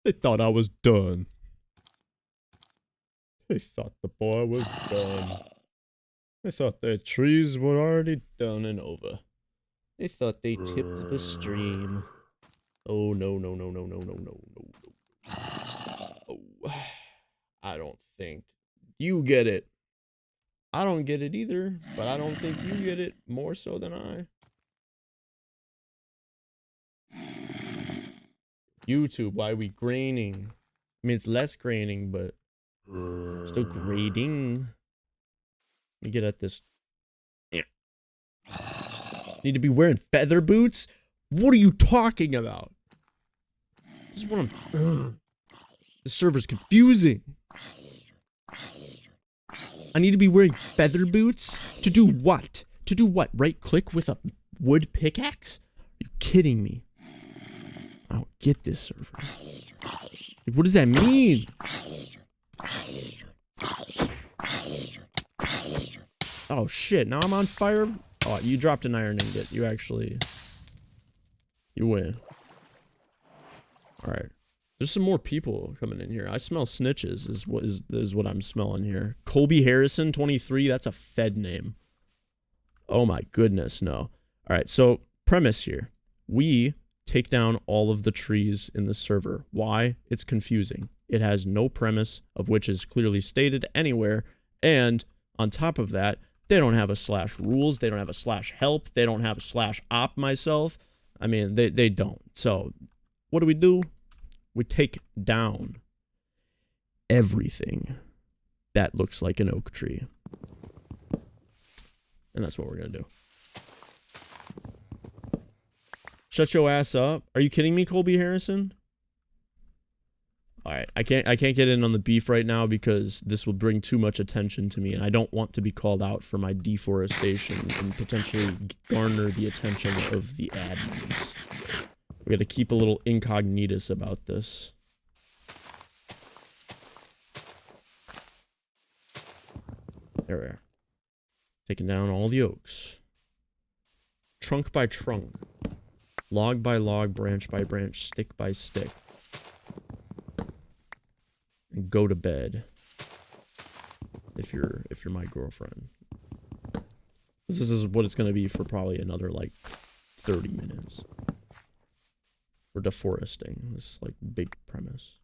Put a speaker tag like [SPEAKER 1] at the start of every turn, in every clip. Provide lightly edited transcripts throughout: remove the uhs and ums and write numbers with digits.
[SPEAKER 1] They thought I was done. They thought the boy was done. They thought their trees were already done and over. They thought they tipped the stream. Oh, no, no, no, no, no, no, no, no, no. Oh, I don't think you get it. I don't get it either, but I don't think you get it more so than I. YouTube, why are we graining? I mean, it's less graining, but still grading. Let me get at this. Need to be wearing feather boots? What are you talking about? This is what I'm... The server's confusing. I need to be wearing feather boots? To do what? To do what? Right click with a wood pickaxe? Are you kidding me? I don't get this server. Like, what does that mean? Oh shit, now I'm on fire? Oh, you dropped an iron ingot. You actually... You win. Alright. There's some more people coming in here. I smell snitches is what I'm smelling here. Colby Harrison 23, that's a Fed name. Oh my goodness, no. Alright, so premise here. We take down all of the trees in the server. Why? It's confusing. It has no premise of which is clearly stated anywhere, and on top of that, they don't have a /rules, they don't have a /help, they don't have a /op myself. I mean, they don't. So, what do? We take down everything that looks like an oak tree. And that's what we're gonna do. Shut your ass up. Are you kidding me, Colby Harrison? Alright, I can't get in on the beef right now because this will bring too much attention to me, and I don't want to be called out for my deforestation and potentially garner the attention of the admins. We gotta keep a little incognitus about this. There we are. Taking down all the oaks. Trunk by trunk. Log by log, branch by branch, stick by stick. And go to bed. If you're my girlfriend. This is what it's gonna be for probably another like 30 minutes. We're deforesting. This is like big premise.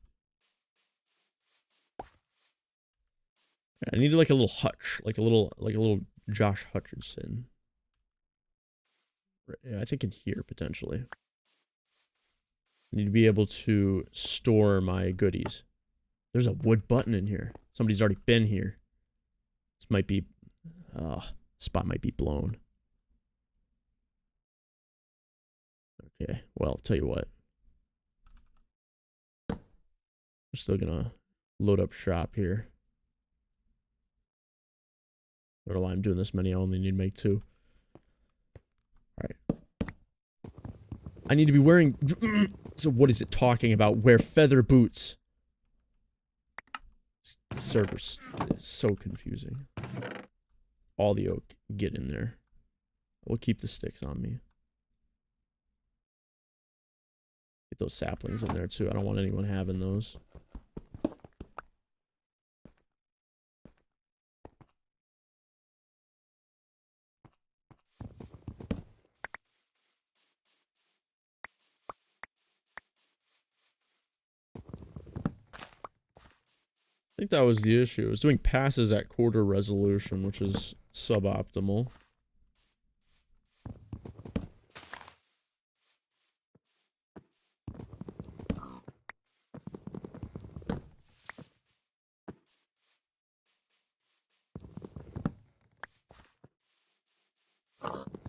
[SPEAKER 1] I needed like a little hutch, like a little Josh Hutcherson. Yeah, I think in here potentially. I need to be able to store my goodies. There's a wood button in here. Somebody's already been here. This might be, spot might be blown. Okay, well, I'll tell you what. We're still gonna load up shop here. I don't know why I'm doing this many. I only need to make 2. Alright. I need to be wearing... So what is it talking about? Wear feather boots. The server's is so confusing. All the oak. Get in there. We'll keep the sticks on me. Get those saplings in there too. I don't want anyone having those. I think that was the issue. It was doing passes at quarter resolution, which is suboptimal.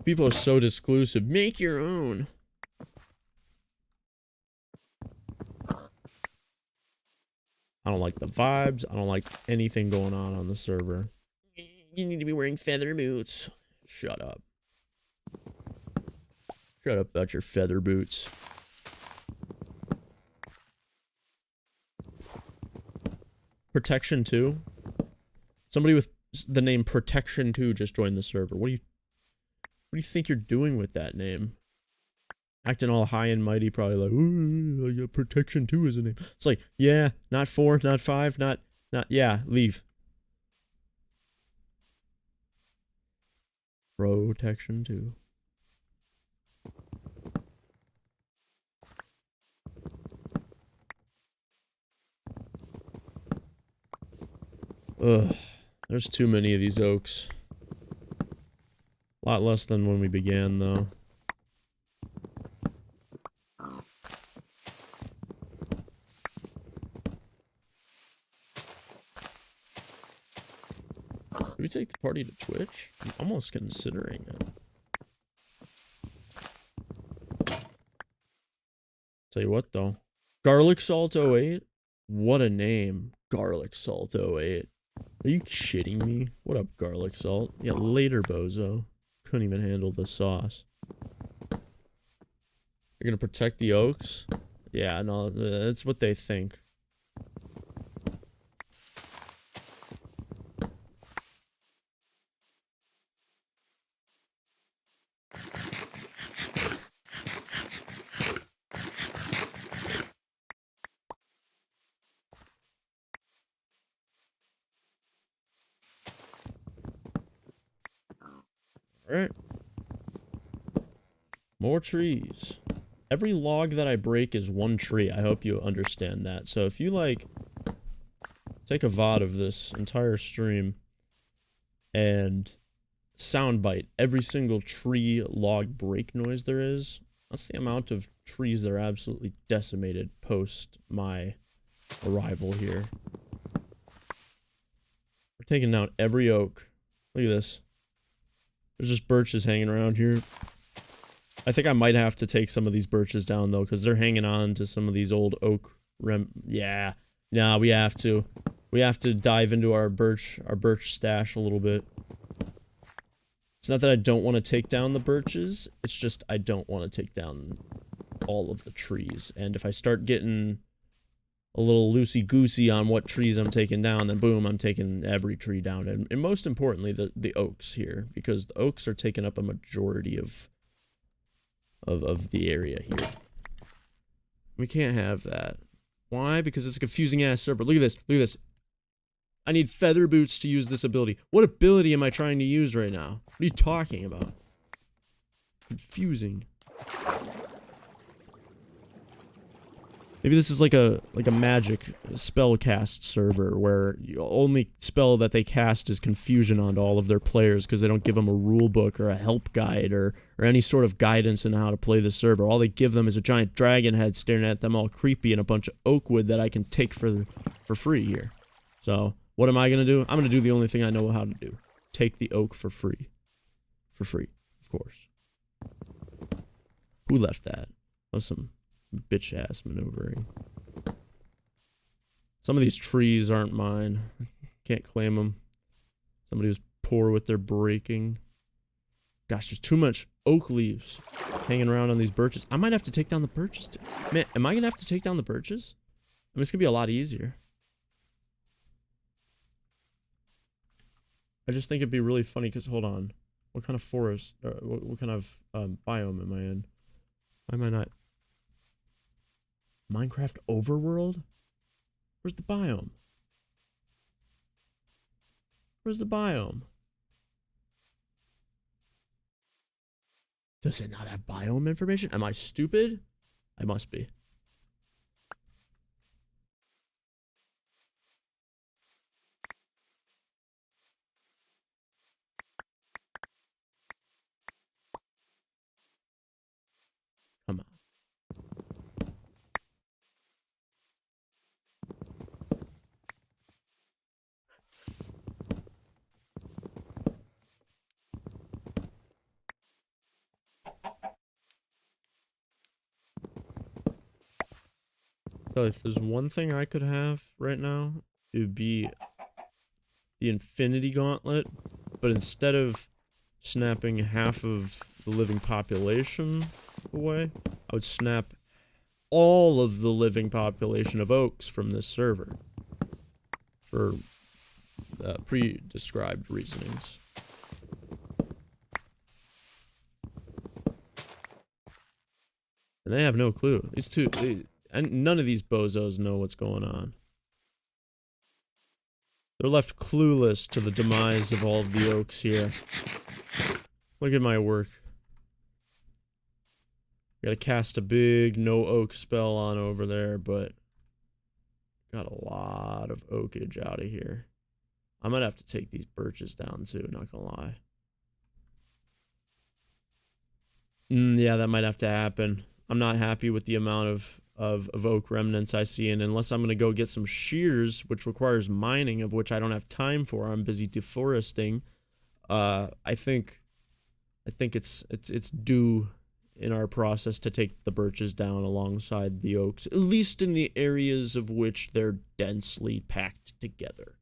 [SPEAKER 1] People are so disclusive. Make your own. I don't like the vibes. I don't like anything going on the server. You need to be wearing feather boots. Shut up. Shut up about your feather boots. Protection 2? Somebody with the name Protection 2 just joined the server. What do you think you're doing with that name? Acting all high and mighty, probably like, ooh, I got protection 2 is a name. It's like, yeah, not 4, not 5, not, yeah, leave. Protection 2. Ugh, there's too many of these oaks. A lot less than when we began, though. Should we take the party to Twitch? I'm almost considering it. Tell you what, though. Garlic Salt 08? What a name. Garlic Salt 08. Are you shitting me? What up, Garlic Salt? Yeah, later, bozo. Couldn't even handle the sauce. You're gonna protect the oaks? Yeah, no, that's what they think. Alright. More trees. Every log that I break is 1 tree. I hope you understand that. So if you, like, take a VOD of this entire stream and soundbite every single tree log break noise there is, that's the amount of trees that are absolutely decimated post my arrival here. We're taking down every oak. Look at this. There's just birches hanging around here. I think I might have to take some of these birches down, though, because they're hanging on to some of these old oak yeah. Nah, we have to. We have to dive into our birch stash a little bit. It's not that I don't want to take down the birches. It's just I don't want to take down all of the trees. And if I start getting a little loosey-goosey on what trees I'm taking down, then boom, I'm taking every tree down. And most importantly, the oaks here, because the oaks are taking up a majority of the area here. We can't have that. Why? Because it's a confusing ass server. Look at this. Look at this. I need feather boots to use this ability. What ability am I trying to use right now? What are you talking about? Confusing. Maybe this is like a magic spell cast server where the only spell that they cast is confusion onto all of their players because they don't give them a rule book or a help guide or any sort of guidance in how to play the server. All they give them is a giant dragon head staring at them all creepy and a bunch of oak wood that I can take for free here. So what am I gonna do? I'm gonna do the only thing I know how to do. Take the oak for free. For free, of course. Who left that? That was some bitch ass maneuvering. Some of these trees aren't mine. Can't claim them. Somebody was poor with their breaking. Gosh, there's too much oak leaves hanging around on these birches. I might have to take down the birches too. Man, am I gonna have to take down the birches? I mean, it's gonna be a lot easier. I just think it'd be really funny because, hold on. What kind of forest, or what kind of biome am I in? Why am I not? Minecraft Overworld? Where's the biome? Where's the biome? Does it not have biome information? Am I stupid? I must be. Come on. So if there's one thing I could have right now, it would be the Infinity Gauntlet, but instead of snapping half of the living population away, I would snap all of the living population of oaks from this server for pre-described reasonings. And they have no clue. These two, and none of these bozos know what's going on. They're left clueless to the demise of all of the oaks here. Look at my work. Gotta cast a big no oak spell on over there, but got a lot of oakage out of here. I might have to take these birches down too, not gonna lie. Yeah, that might have to happen. I'm not happy with the amount of oak remnants I see, and unless I'm gonna go get some shears, which requires mining, of which I don't have time for, I'm busy deforesting. I think it's due in our process to take the birches down alongside the oaks, at least in the areas of which they're densely packed together.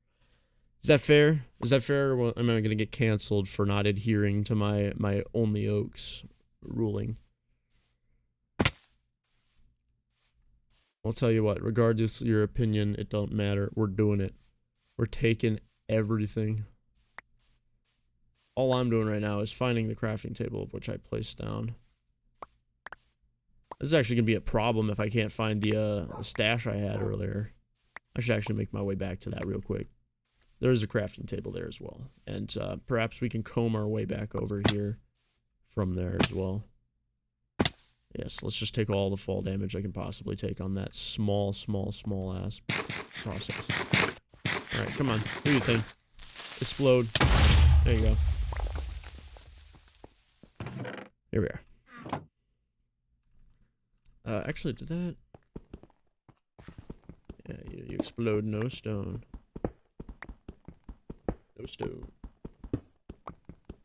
[SPEAKER 1] Is that fair? Is that fair, or am I gonna get canceled for not adhering to my only oaks ruling? I'll tell you what, regardless of your opinion, it don't matter. We're doing it. We're taking everything. All I'm doing right now is finding the crafting table, of which I placed down. This is actually going to be a problem if I can't find the stash I had earlier. I should actually make my way back to that real quick. There is a crafting table there as well. And perhaps we can comb our way back over here from there as well. Yes, let's just take all the fall damage I can possibly take on that small ass process. Alright, come on. Do your thing. Explode. There you go. Here we are. Actually, did that? Yeah, you explode, no stone. No stone.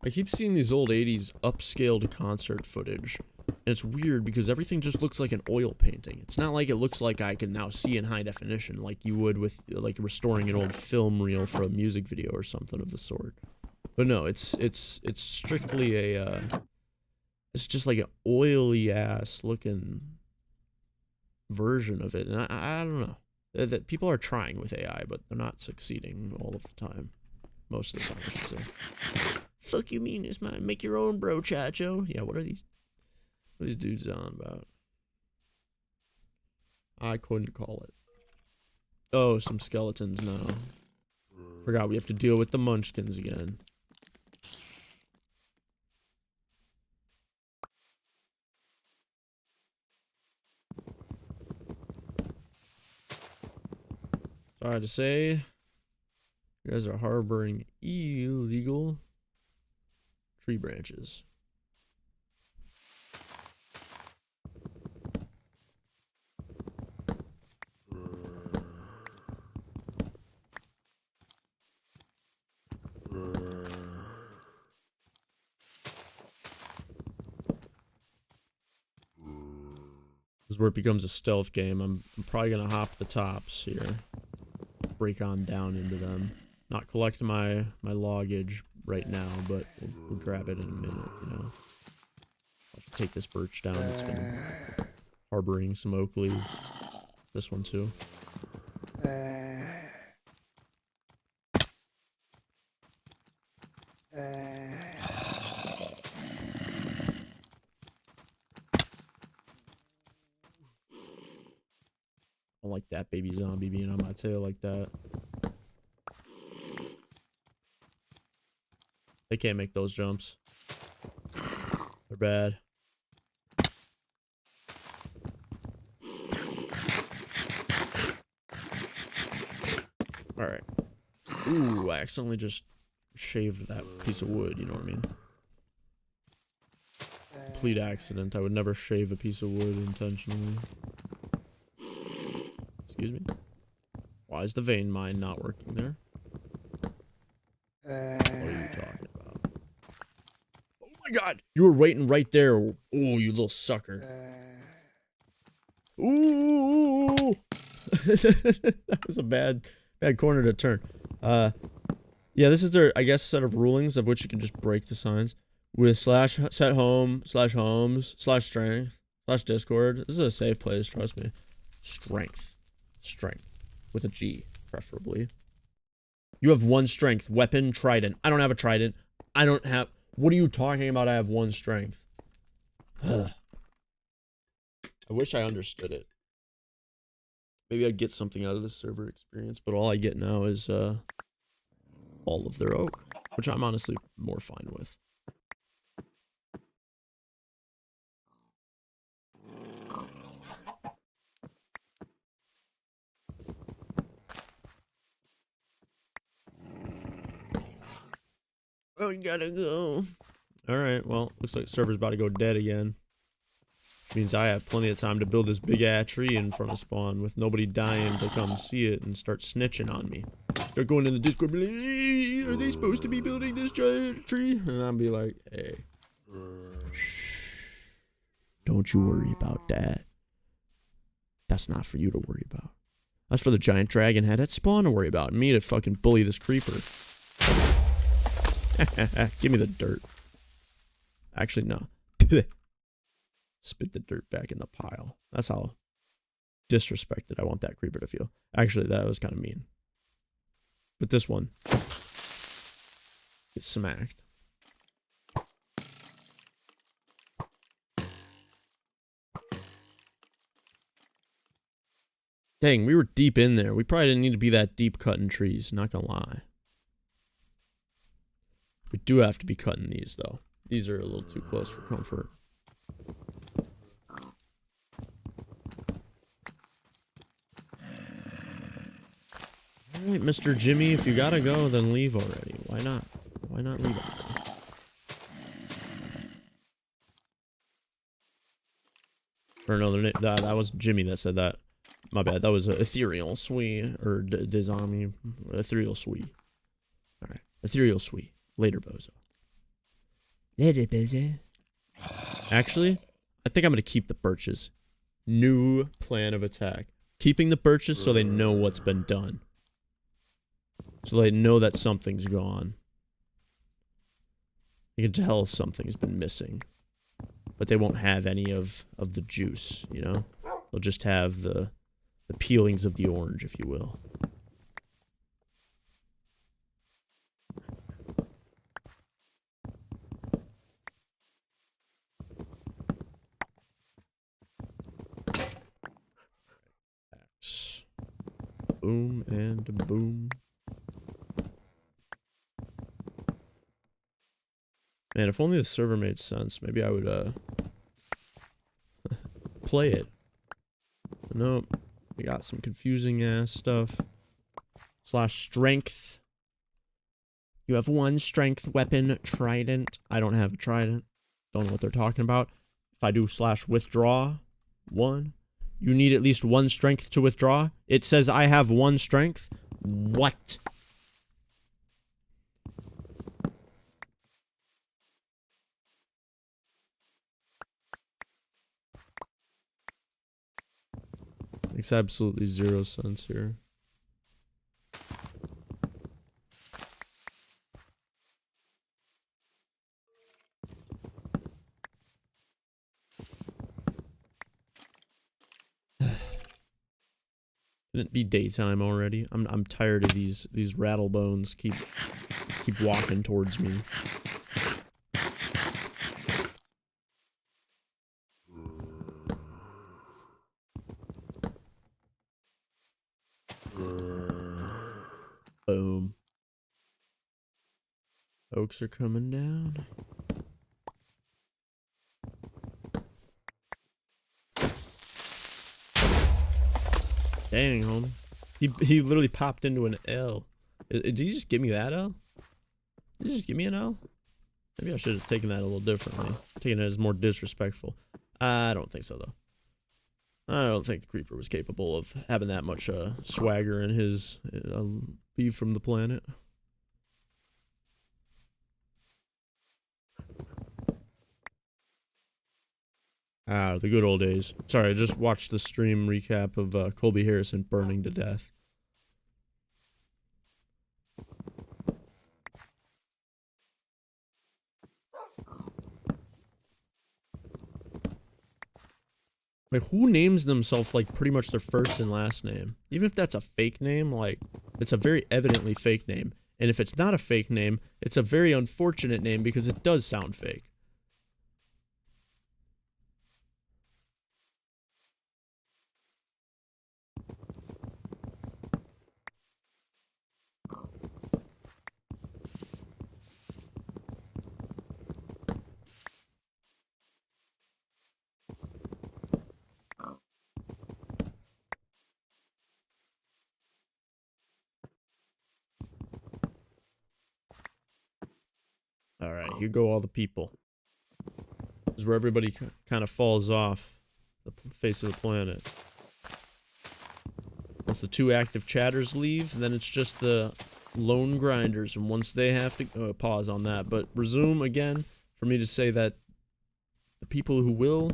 [SPEAKER 1] I keep seeing these old 80s upscaled concert footage. And it's weird because everything just looks like an oil painting. It's not like it looks like I can now see in high definition like you would with like restoring an old film reel for a music video or something of the sort. But no, it's strictly a it's just like an oily ass looking version of it. And I don't know. That people are trying with AI, but they're not succeeding all of the time. Most of the time, I should say. Fuck you mean it's mine. Make your own, bro, chacho. Yeah, what are these dudes on about? I couldn't call it. Oh, some skeletons now. Forgot we have to deal with the munchkins again. Sorry to say, you guys are harboring illegal tree branches. This is where it becomes a stealth game. I'm probably gonna hop the tops here, break on down into them. Not collect my loggage right now, but we'll grab it in a minute. You know, I'll have to take this birch down. It's been harboring some oak leaves. This one too. I don't like that baby zombie being on my tail like that. They can't make those jumps. They're bad. Alright. Ooh, I accidentally just shaved that piece of wood, you know what I mean? Complete accident. I would never shave a piece of wood intentionally. Excuse me? Why is the vein mine not working there? What are you talking about? Oh my god! You were waiting right there. Oh, you little sucker. Ooh! That was a bad corner to turn. Yeah, this is their, I guess, set of rulings of which you can just break the signs. With slash set home, slash homes, slash strength, slash discord. This is a safe place, trust me. Strength. Strength. With a G, preferably. You have one strength. Weapon, trident. I don't have a trident. I don't have... What are you talking about? I have one strength. I wish I understood it. Maybe I'd get something out of the server experience, but all I get now is all of their oak, which I'm honestly more fine with. Oh, we gotta go. Alright, well, looks like the server's about to go dead again. Means I have plenty of time to build this big-ass tree in front of spawn with nobody dying to come see it and start snitching on me. They're going in the Discord, be like, hey, are they supposed to be building this giant tree? And I'll be like, hey, shh, don't you worry about that. That's not for you to worry about. That's for the giant dragon head at spawn to worry about. And me to fucking bully this creeper. Give me the dirt. Actually, no. Spit the dirt back in the pile. That's how disrespected I want that creeper to feel. Actually, that was kind of mean. But this one gets smacked. Dang, we were deep in there. We probably didn't need to be that deep cutting trees, not gonna lie. We do have to be cutting these, though. These are a little too close for comfort. Alright, Mr. Jimmy, if you gotta go, then leave already. Why not? Why not leave already? Or no, that was Jimmy that said that. My bad, that was Ethereal Sweet, or Dizami. Ethereal Sweet. Alright, Ethereal Sweet. Later, bozo. Later, bozo. Actually, I think I'm gonna keep the birches. New plan of attack. Keeping the birches so they know what's been done. So they know that something's gone. You can tell something's been missing. But they won't have any of the juice, you know? They'll just have the peelings of the orange, if you will. Axe. Boom and boom. Man, if only the server made sense, maybe I would, play it. Nope. We got some confusing ass stuff. Slash strength. You have one strength weapon, trident. I don't have a trident. Don't know what they're talking about. If I do slash withdraw, one. You need at least one strength to withdraw. It says I have one strength. What? Makes absolutely zero sense here. Can it be daytime already? I'm tired of these rattle bones keep walking towards me. Boom. Oaks are coming down. Dang, homie. He literally popped into an L. Did you just give me that L? Did you just give me an L? Maybe I should have taken that a little differently. Taken it as more disrespectful. I don't think so, though. I don't think the creeper was capable of having that much swagger in his leave from the planet. Ah, the good old days. Sorry, I just watched the stream recap of Colby Harrison burning to death. Like, who names themselves, like, pretty much their first and last name? Even if that's a fake name, like, it's a very evidently fake name. And if it's not a fake name, it's a very unfortunate name because it does sound fake. Alright, here go all the people. This is where everybody kind of falls off the face of the planet. Once the 2 active chatters leave, then it's just the lone grinders. And once they have to... pause on that. But resume again for me to say that the people who will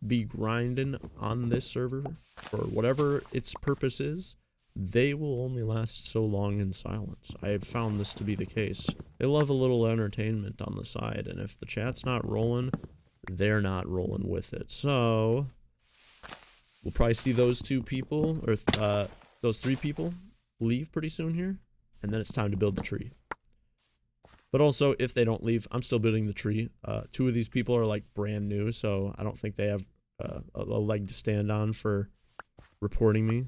[SPEAKER 1] be grinding on this server for whatever its purpose is, they will only last so long in silence. I have found this to be the case. They love a little entertainment on the side, and if the chat's not rolling, they're not rolling with it. So we'll probably see those 2 people, or those 3 people, leave pretty soon here, and then it's time to build the tree. But also, if they don't leave, I'm still building the tree. 2 of these people are like brand new, so I don't think they have a leg to stand on for reporting me.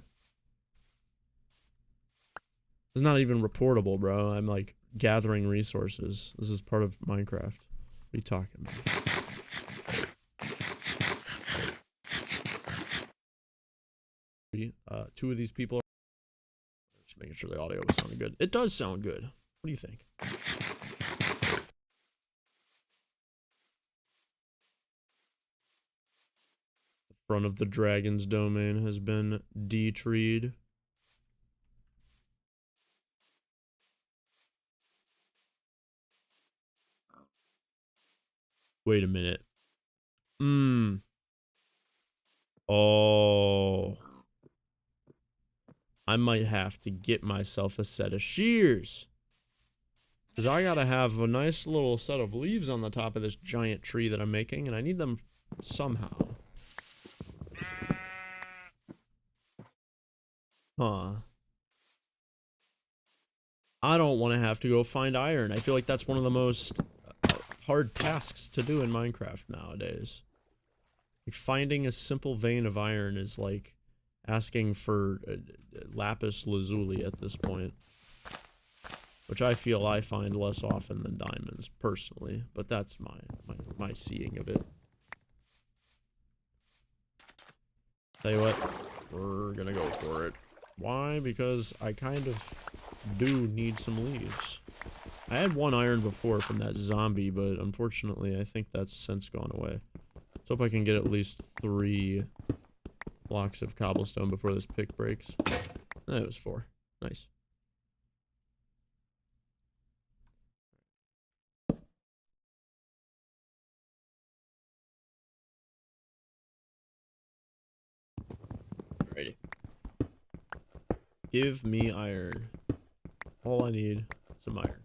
[SPEAKER 1] It's not even reportable, bro. I'm like gathering resources. This is part of Minecraft. What are you talking about? 2 of these people are just making sure the audio was sounding good. It does sound good. What do you think? The front of the dragon's domain has been de-treed. Wait a minute. Oh. I might have to get myself a set of shears. Because I gotta have a nice little set of leaves on the top of this giant tree that I'm making, and I need them somehow. Huh. I don't want to have to go find iron. I feel like that's one of the most hard tasks to do in Minecraft nowadays. Like finding a simple vein of iron is like asking for lapis lazuli at this point, which I feel I find less often than diamonds personally, but that's my seeing of it. Tell you what, we're gonna go for it. Why? Because I kind of do need some leaves. I had 1 iron before from that zombie, but unfortunately I think that's since gone away. Let's hope I can get at least 3 blocks of cobblestone before this pick breaks. That was 4. Nice. Alrighty. Give me iron. All I need is some iron.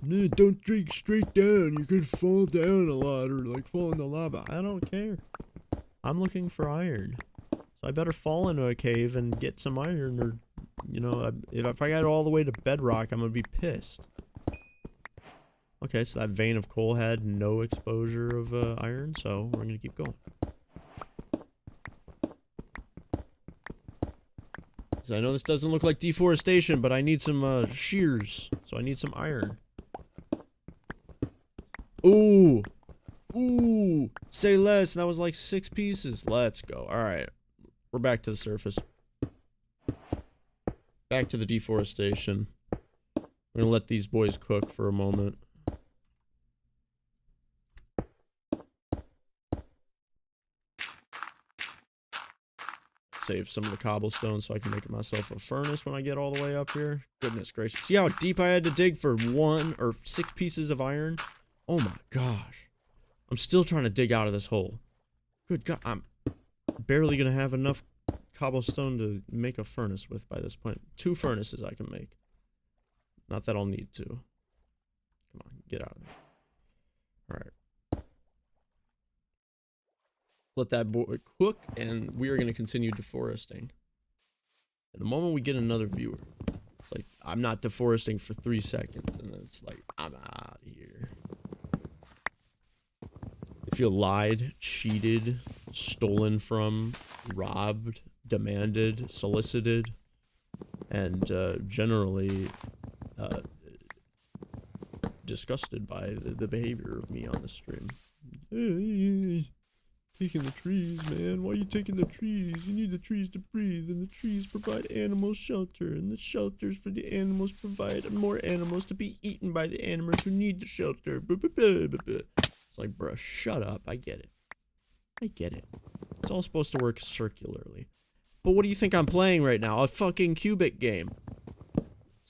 [SPEAKER 1] No, don't drink straight down. You could fall down a lot or like fall in the lava. I don't care. I'm looking for iron. So I better fall into a cave and get some iron, or, you know, if I got all the way to bedrock, I'm gonna be pissed. Okay, so that vein of coal had no exposure of iron, so we're gonna keep going. So I know this doesn't look like deforestation, but I need some shears, so I need some iron. Ooh! Ooh! Say less, that was like 6 pieces. Let's go. Alright. We're back to the surface. Back to the deforestation. I'm gonna let these boys cook for a moment. Save some of the cobblestone so I can make myself a furnace when I get all the way up here. Goodness gracious. See how deep I had to dig for 1 or 6 pieces of iron? Oh my gosh. I'm still trying to dig out of this hole. Good God, I'm barely gonna have enough cobblestone to make a furnace with by this point. 2 furnaces I can make. Not that I'll need to. Come on, get out of there. Alright. Let that boy cook, and we are going to continue deforesting. And the moment we get another viewer, it's like, I'm not deforesting for 3 seconds, and then it's like, I'm out of here. If you lied, cheated, stolen from, robbed, demanded, solicited, and generally disgusted by the behavior of me on the stream, Taking the trees, man. Why are you taking the trees? You need the trees to breathe, and the trees provide animals shelter, and the shelters for the animals provide more animals to be eaten by the animals who need the shelter. It's like, bruh, shut up. I get it. I get it. It's all supposed to work circularly. But what do you think I'm playing right now? A fucking cubic game.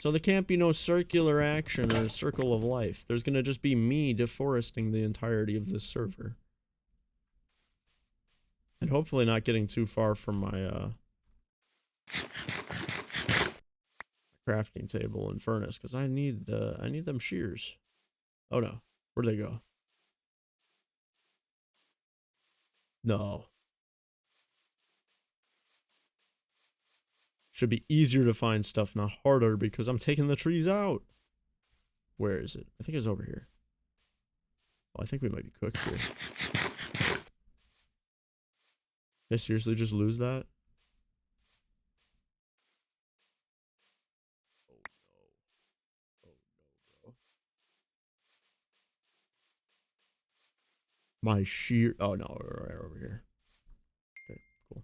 [SPEAKER 1] So there can't be no circular action or circle of life. There's gonna just be me deforesting the entirety of this server. And hopefully not getting too far from my crafting table and furnace, because I need them shears. Oh no. Where'd they go? No. Should be easier to find stuff, not harder, because I'm taking the trees out. Where is it? I think it's over here. Oh, I think we might be cooked here. Did I seriously just lose that? Oh no. Oh no, bro. My shear. Oh no, we're right over here. Okay, cool.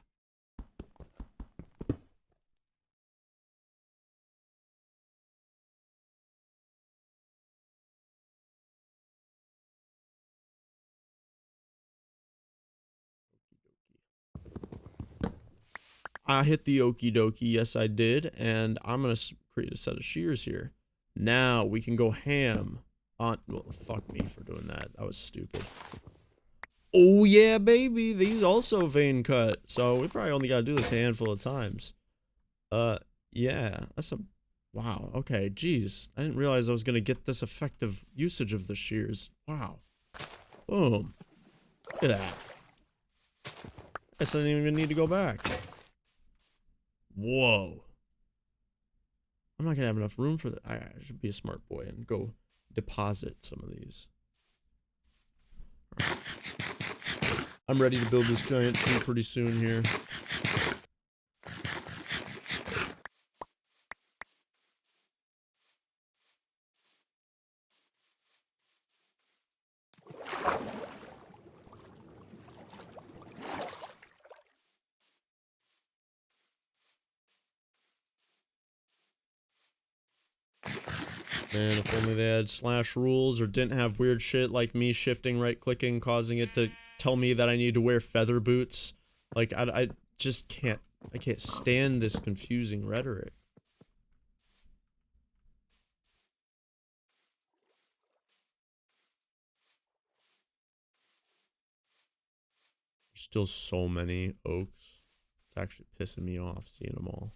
[SPEAKER 1] I hit the okie dokie. Yes, I did. And I'm going to create a set of shears here. Now we can go ham on. Well, fuck me for doing that. That was stupid. Oh, yeah, baby. These also vein cut. So we probably only got to do this a handful of times. Yeah. That's a. Wow. Okay. Jeez. I didn't realize I was going to get this effective usage of the shears. Wow. Boom. Look at that. I guess I didn't even need to go back. Whoa. I'm not gonna have enough room for that. I should be a smart boy and go deposit some of these. Right. I'm ready to build this giant tree pretty soon here. Man, if only they had slash rules or didn't have weird shit like me shifting right clicking causing it to tell me that I need to wear feather boots. Like I just can't stand this confusing rhetoric. There's still so many oaks. It's actually pissing me off seeing them all.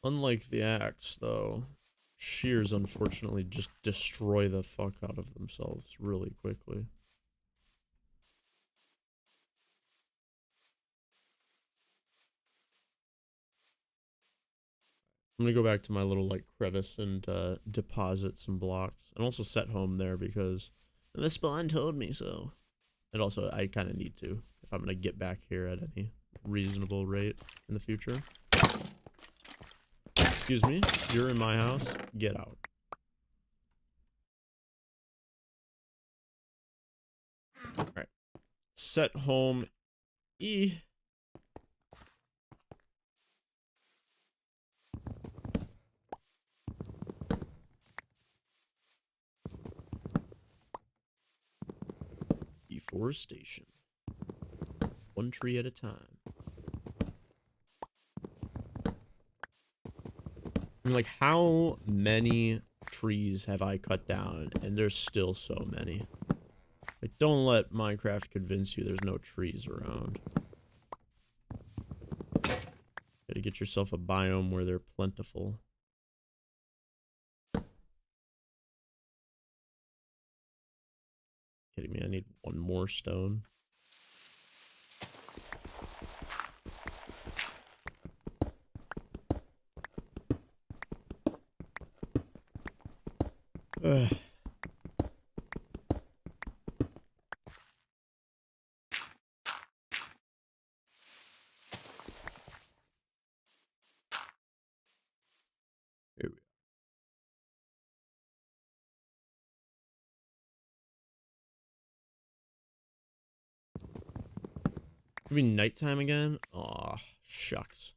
[SPEAKER 1] Unlike the axe, though, shears unfortunately just destroy the fuck out of themselves really quickly. I'm gonna go back to my little like crevice and deposit some blocks, and also set home there because the spawn told me so. And also I kind of need to if I'm gonna get back here at any reasonable rate in the future. Excuse me, you're in my house. Get out. All right, set home. Deforestation. One tree at a time. I mean, like, how many trees have I cut down? And there's still so many. Like, don't let Minecraft convince you there's no trees around. Gotta get yourself a biome where they're plentiful. Kidding me? I need one more stone. Ugh. Here we It'll be nighttime again? Aw, shucks.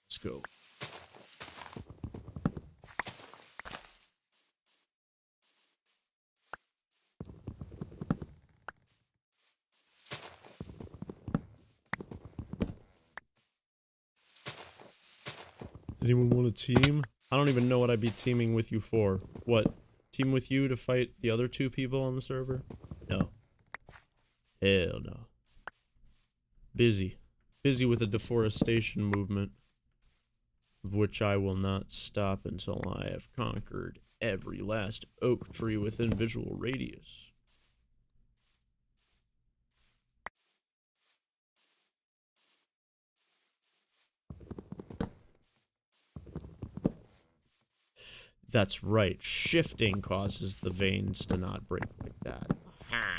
[SPEAKER 1] Let's go. Anyone want a team? I don't even know what I'd be teaming with you for. What? Team with you to fight the other 2 people on the server? No. Hell no. Busy. Busy with the deforestation movement, of which I will not stop until I have conquered every last oak tree within visual radius. That's right. Shifting causes the veins to not break like that. Aha.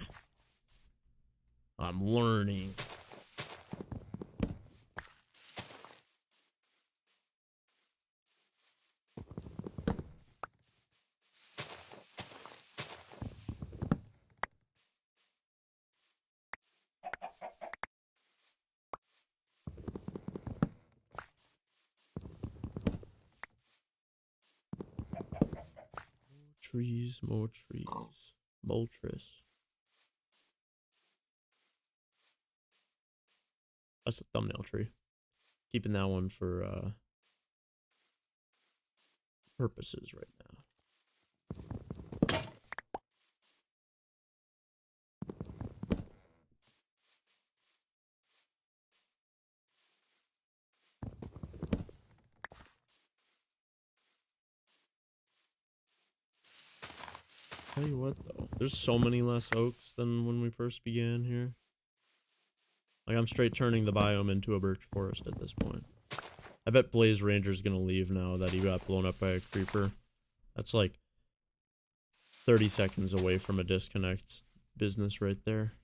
[SPEAKER 1] I'm learning. Trees, more trees. Moltres. That's the thumbnail tree. Keeping that one for purposes right now. Tell you what though, there's so many less oaks than when we first began here. Like, I'm straight turning the biome into a birch forest at this point. I bet Blaze Ranger's gonna leave now that he got blown up by a creeper. That's like 30 seconds away from a disconnect business right there.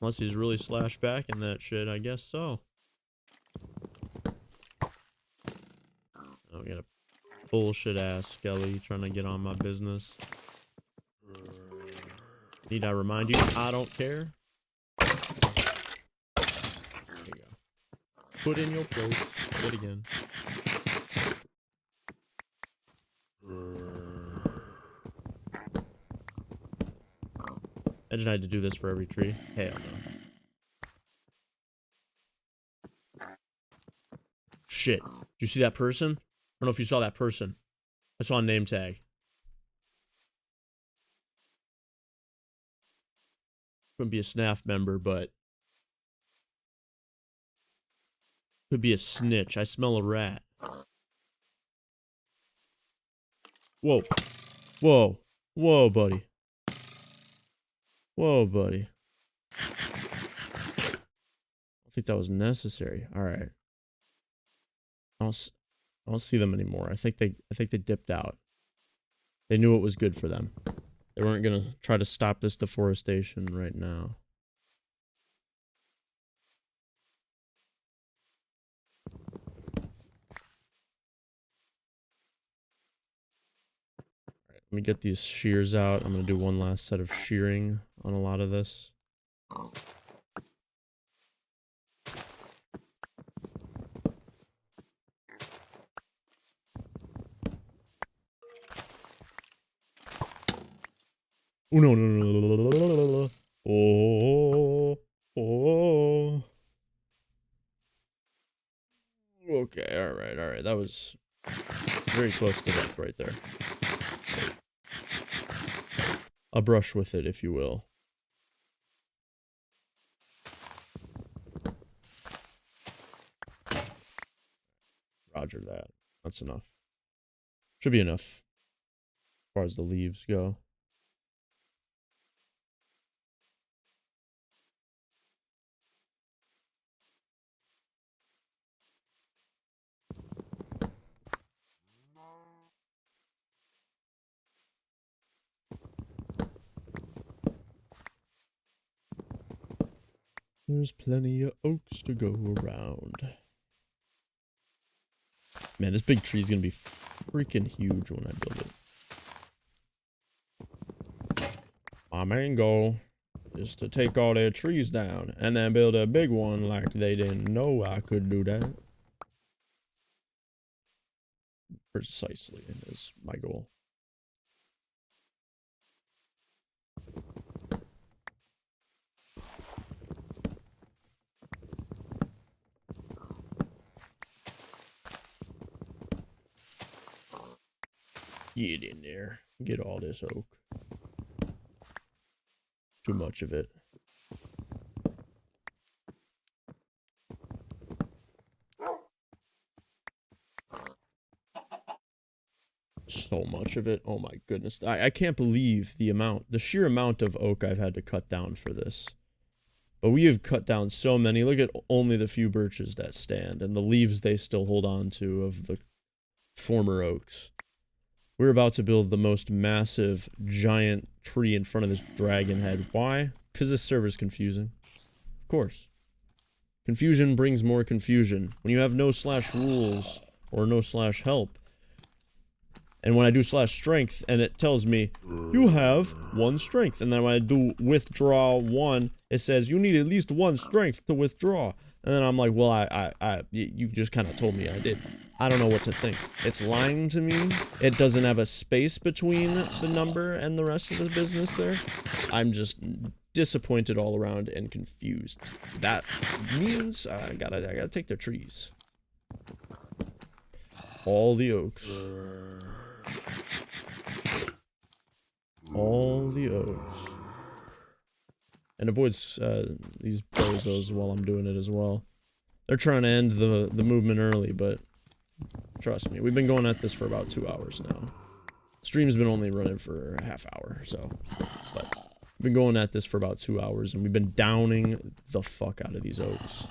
[SPEAKER 1] Unless he's really slash back in that shit, I guess so. Oh, we got a bullshit ass skelly trying to get on my business. Need I remind you? I don't care. There you go. Put in your place. Do it again. Imagine I had to do this for every tree. Hell no. Shit. Did you see that person? I don't know if you saw that person. I saw a name tag. Couldn't be a SNAF member, but could be a snitch. I smell a rat. Whoa. Whoa. Whoa, buddy. Whoa, buddy. I don't think that was necessary. All right. I don't see them anymore. I think they dipped out. They knew it was good for them. They weren't gonna try to stop this deforestation right now. Alright, let me get these shears out. I'm gonna do one last set of shearing on a lot of this. Oh, no, no, no, no. Oh, oh. Okay, alright. That was very close to death right there. A brush with it, if you will. Roger that. That's enough. Should be enough as far as the leaves go. There's plenty of oaks to go around. Man, this big tree is going to be freaking huge when I build it. My main goal is to take all their trees down and then build a big one like they didn't know I could do that. Precisely is my goal. Get in there. Get all this oak. Too much of it. So much of it. Oh my goodness. I can't believe the sheer amount of oak I've had to cut down for this. But we have cut down so many. Look at only the few birches that stand and the leaves they still hold on to of the former oaks. We're about to build the most massive, giant tree in front of this dragon head. Why? Because this server's confusing. Of course. Confusion brings more confusion. When you have no /rules or no /help, and when I do /strength and it tells me, you have 1 strength. And then when I do withdraw 1, it says, you need at least 1 strength to withdraw. And then I'm like, well, you just kind of told me I did. I don't know what to think. It's lying to me. It doesn't have a space between the number and the rest of the business there. I'm just disappointed all around and confused. That means I gotta take their trees. All the oaks. All the oaks. And avoids these bozos while I'm doing it as well. They're trying to end the movement early, but trust me, we've been going at this for about 2 hours now. Stream's been only running for a half hour, so. But we've been going at this for about 2 hours, and we've been downing the fuck out of these oaks.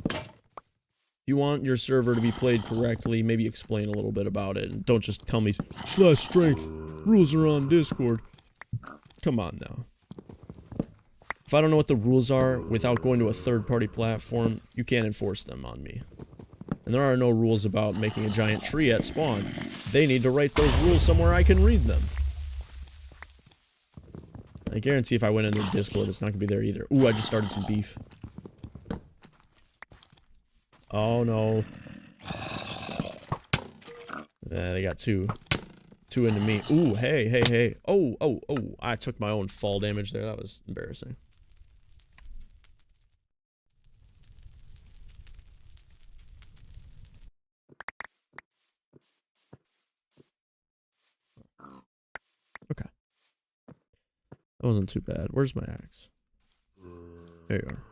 [SPEAKER 1] If you want your server to be played correctly, maybe explain a little bit about it, and don't just tell me, /strength, rules are on Discord. Come on now. If I don't know what the rules are without going to a third-party platform, you can't enforce them on me. And there are no rules about making a giant tree at spawn. They need to write those rules somewhere I can read them. I guarantee if I went in their Discord, it's not gonna be there either. Ooh, I just started some beef. Oh no. They got 2. 2 into me. Ooh, hey. Oh. I took my own fall damage there. That was embarrassing. Okay. That wasn't too bad. Where's my axe? There you are.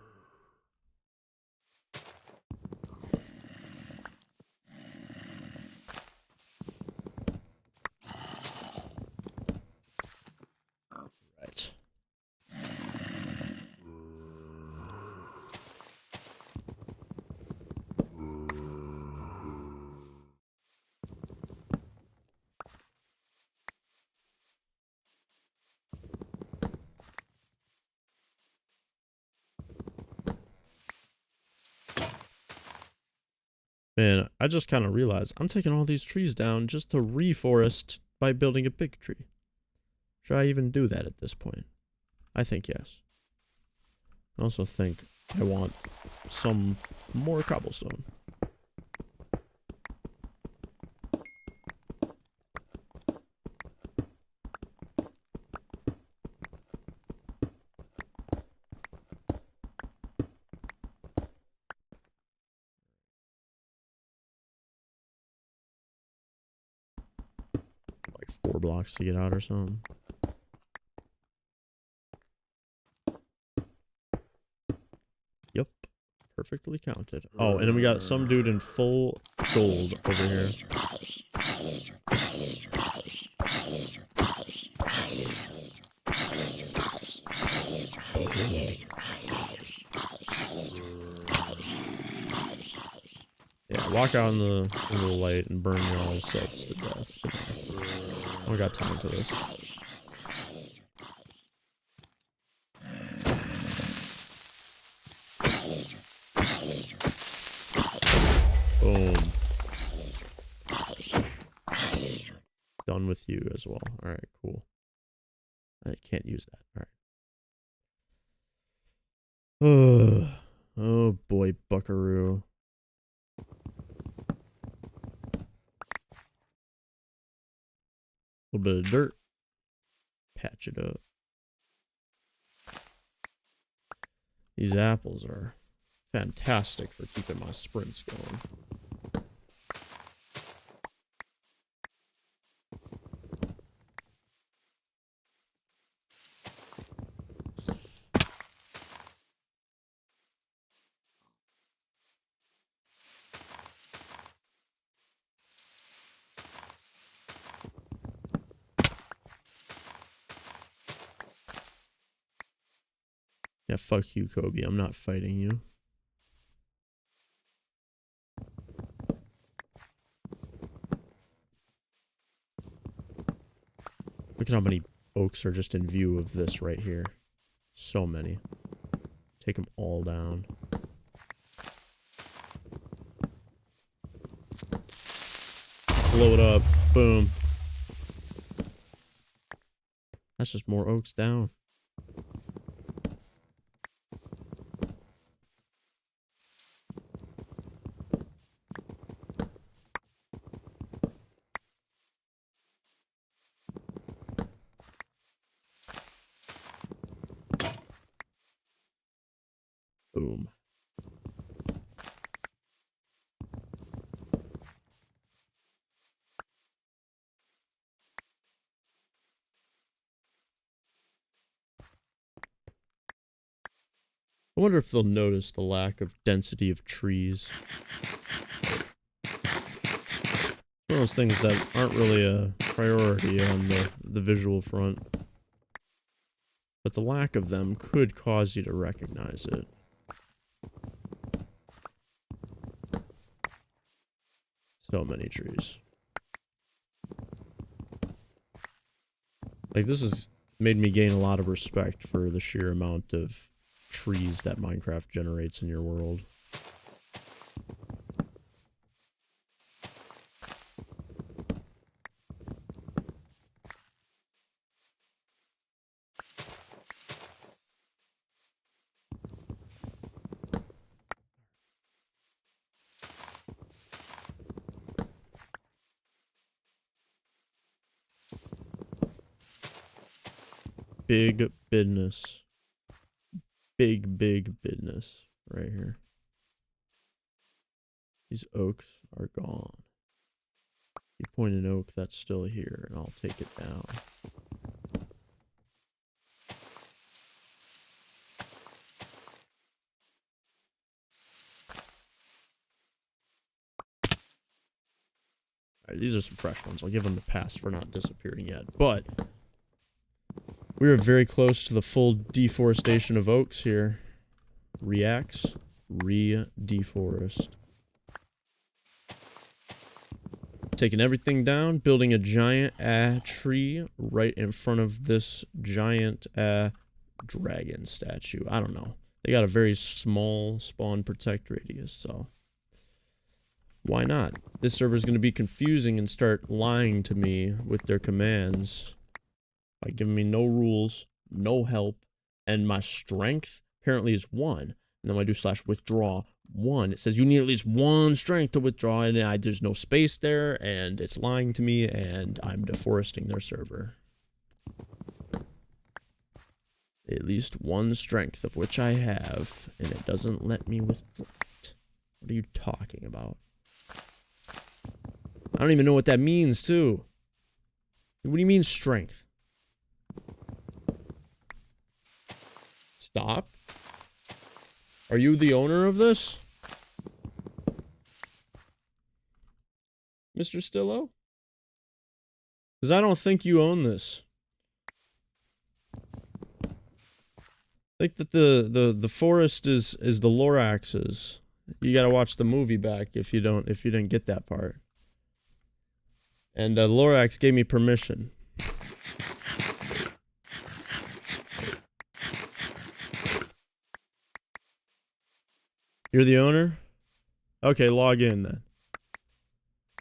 [SPEAKER 1] Right. Man, I just kind of realized I'm taking all these trees down just to reforest by building a big tree. Should I even do that at this point? I think yes. I also think I want some more cobblestone. Like 4 blocks to get out or something. Yep. Perfectly counted. Oh, and then we got some dude in full gold over here. Yeah, walk out in the light and burn your all selves to death. I don't got time for this. Boom. Done with you as well. Alright, cool. I can't use that. Alright. Oh boy, buckaroo. A little bit of dirt. Patch it up. These apples are fantastic for keeping my sprints going. Yeah, fuck you, Kobe. I'm not fighting you. Look at how many oaks are just in view of this right here. So many. Take them all down. Blow it up. Boom. That's just more oaks down. Boom. I wonder if they'll notice the lack of density of trees. One of those things that aren't really a priority on the visual front. But the lack of them could cause you to recognize it. So many trees. Like, this has made me gain a lot of respect for the sheer amount of trees that Minecraft generates in your world. Big business. Big business right here. These oaks are gone. You point an oak that's still here, and I'll take it down. Alright, these are some fresh ones. I'll give them the pass for not disappearing yet. But we are very close to the full deforestation of oaks here. Reacts, re-deforest. Taking everything down, building a giant tree right in front of this giant dragon statue. I don't know. They got a very small spawn protect radius, so why not? This server is going to be confusing and start lying to me with their commands by giving me no rules, no help, and my strength apparently is 1. And then when I do /withdraw 1, it says you need at least 1 strength to withdraw, and there's no space there, and it's lying to me, and I'm deforesting their server. At least 1 strength, of which I have, and it doesn't let me withdraw it. What are you talking about? I don't even know what that means, too. What do you mean, strength? Stop? Are you the owner of this? Mr. Stillo? Because I don't think you own this. I think that the forest is the Lorax's. You gotta watch the movie back if you didn't get that part. And Lorax gave me permission. You're the owner? Okay, log in then.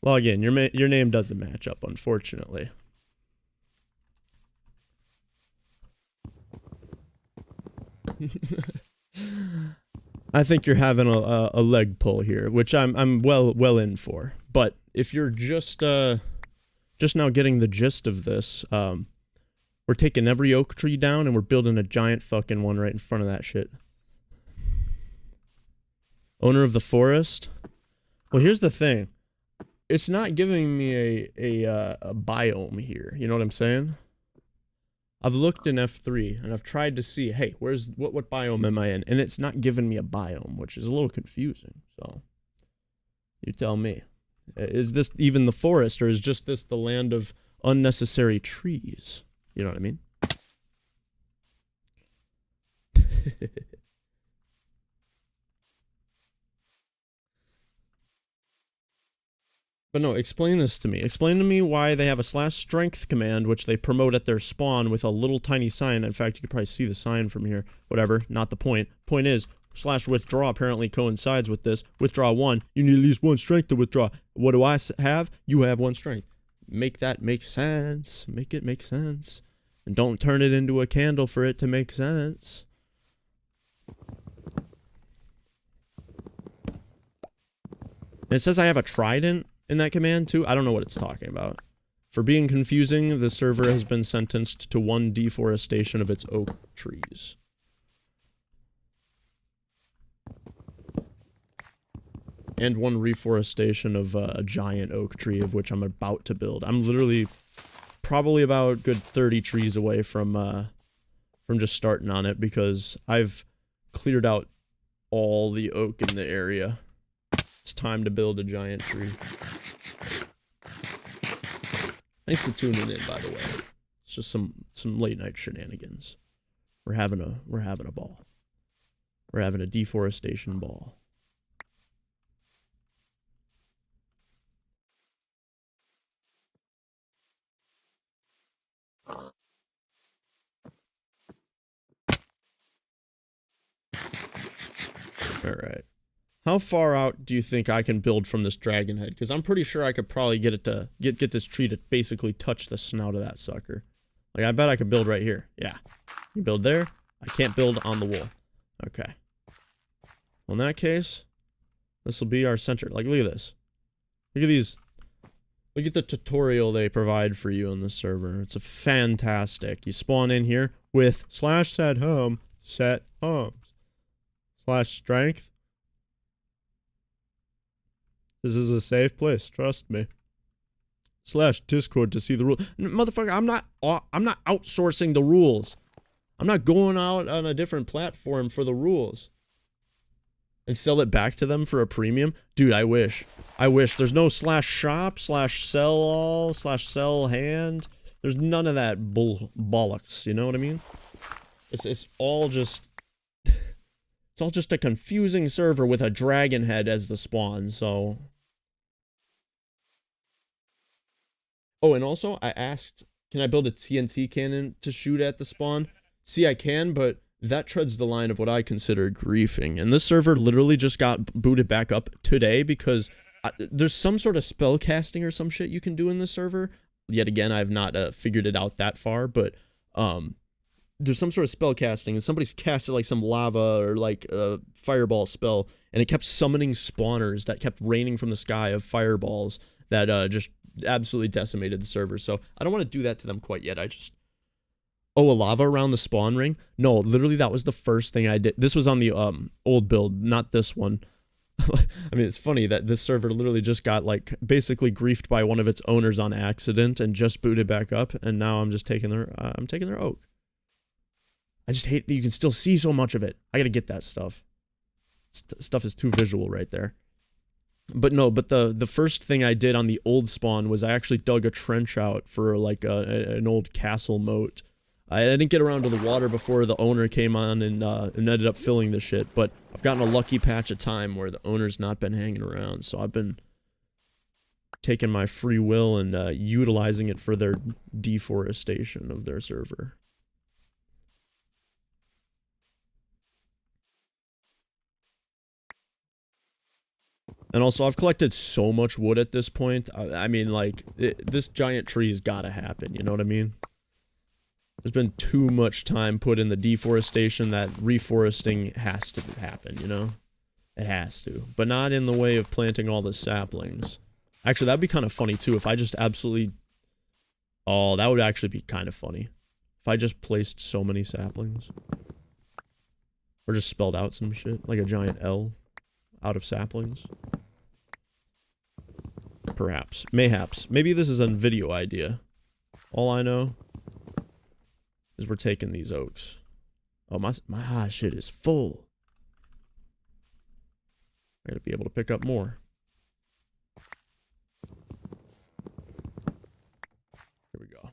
[SPEAKER 1] Log in. Your name doesn't match up, unfortunately. I think you're having a leg pull here, which I'm well in for. But if you're just now getting the gist of this, we're taking every oak tree down and we're building a giant fucking one right in front of that shit. Owner of the forest? Well, here's the thing. It's not giving me a biome here. You know what I'm saying? I've looked in F3 and I've tried to see, hey, what biome am I in? And it's not giving me a biome, which is a little confusing. So, you tell me. Is this even the forest, or is just this the land of unnecessary trees? You know what I mean? But no, explain this to me. Explain to me why they have a /strength command, which they promote at their spawn with a little tiny sign. In fact, you could probably see the sign from here. Whatever, not the point. Point is, /withdraw apparently coincides with this. Withdraw 1. You need at least 1 strength to withdraw. What do I have? You have 1 strength. Make that make sense. Make it make sense. And don't turn it into a candle for it to make sense. And it says I have a trident in that command too. I don't know what it's talking about. For being confusing, the server has been sentenced to 1 deforestation of its oak trees. And 1 reforestation of a giant oak tree, of which I'm about to build. I'm literally probably about good 30 trees away from just starting on it, because I've cleared out all the oak in the area. It's time to build a giant tree. Thanks for tuning in, by the way. It's just some late night shenanigans. We're having a ball. We're having a deforestation ball. Alright. How far out do you think I can build from this dragon head? Because I'm pretty sure I could probably get it to get this tree to basically touch the snout of that sucker. Like, I bet I could build right here. Yeah. You build there. I can't build on the wall. Okay. Well, in that case, this will be our center. Like, look at this. Look at these. Look at the tutorial they provide for you on this server. It's a fantastic. You spawn in here with /set home, set homes. /strength. This is a safe place, trust me. /Discord to see the rules. Motherfucker, I'm not outsourcing the rules. I'm not going out on a different platform for the rules. And sell it back to them for a premium? Dude, I wish. I wish. There's no /shop, /sell all, /sell hand. There's none of that bollocks, you know what I mean? It's all just... It's all just a confusing server with a dragon head as the spawn, so... Oh, and also, I asked, can I build a TNT cannon to shoot at the spawn? See, I can, but that treads the line of what I consider griefing. And this server literally just got booted back up today because there's some sort of spell casting or some shit you can do in this server. Yet again, I've not figured it out that far, but there's some sort of spell casting, and somebody's casted like some lava or like a fireball spell, and it kept summoning spawners that kept raining from the sky of fireballs that just absolutely decimated the server. So I don't want to do that to them quite yet. I just... Oh, a lava around the spawn ring? No, literally that was the first thing I did. This was on the old build, not this one. I mean, it's funny that this server literally just got like basically griefed by one of its owners on accident and just booted back up, and now I'm just taking their taking their oak. I just hate that you can still see so much of it. I gotta get that stuff. stuff is too visual right there. But no, but the first thing I did on the old spawn was I actually dug a trench out for like an old castle moat. I didn't get around to the water before the owner came on and ended up filling the shit, but I've gotten a lucky patch of time where the owner's not been hanging around, so I've been taking my free will and utilizing it for their deforestation of their server. And also, I've collected so much wood at this point. I mean, like, this giant tree's gotta happen, you know what I mean? There's been too much time put in the deforestation that reforesting has to happen, you know? It has to. But not in the way of planting all the saplings. Actually, that'd be kind of funny, too, if I just absolutely... Oh, that would actually be kind of funny. If I just placed so many saplings. Or just spelled out some shit, like a giant L out of saplings. Perhaps. Mayhaps. Maybe this is a video idea. All I know is we're taking these oaks. Oh, my shit is full. I gotta be able to pick up more. Here we go.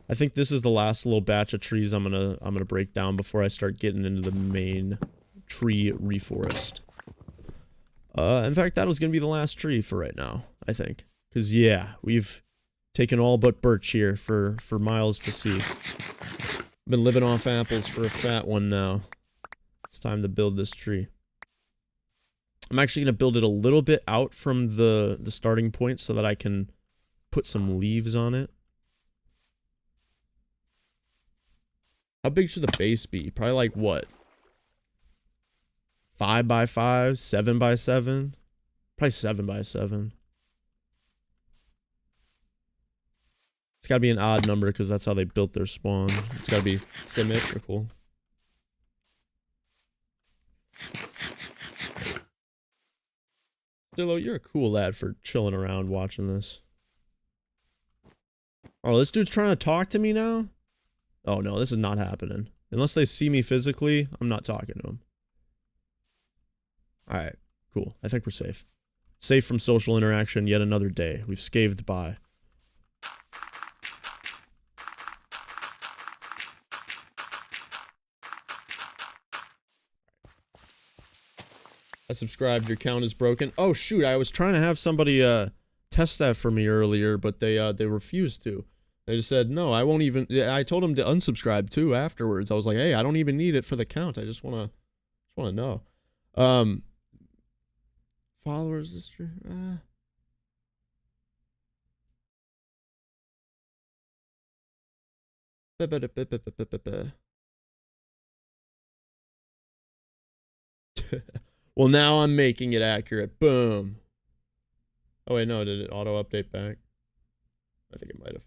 [SPEAKER 1] I think this is the last little batch of trees I'm gonna break down before I start getting into the main tree reforest. In fact, that was gonna be the last tree for right now, I think. Cause yeah, we've taken all but birch here for miles to see. Been living off apples for a fat one now. It's time to build this tree. I'm actually gonna build it a little bit out from the starting point so that I can put some leaves on it. How big should the base be? Probably like what? 5 by 5, 7 by 7, probably 7 by 7. It's gotta be an odd number because that's how they built their spawn. It's gotta be symmetrical. Dillo, you're a cool lad for chilling around watching this. Oh, this dude's trying to talk to me now? Oh no, this is not happening. Unless they see me physically, I'm not talking to him. Alright, cool. I think we're safe. Safe from social interaction yet another day. We've scathed by. I subscribed, your count is broken. Oh shoot, I was trying to have somebody test that for me earlier, but they refused to. They just said, no, I won't even... I told them to unsubscribe too afterwards. I was like, hey, I don't even need it for the count. I just wanna know. Followers this true. Well, now I'm making it accurate. Boom. Oh wait, no, did it auto update back? I think it might have.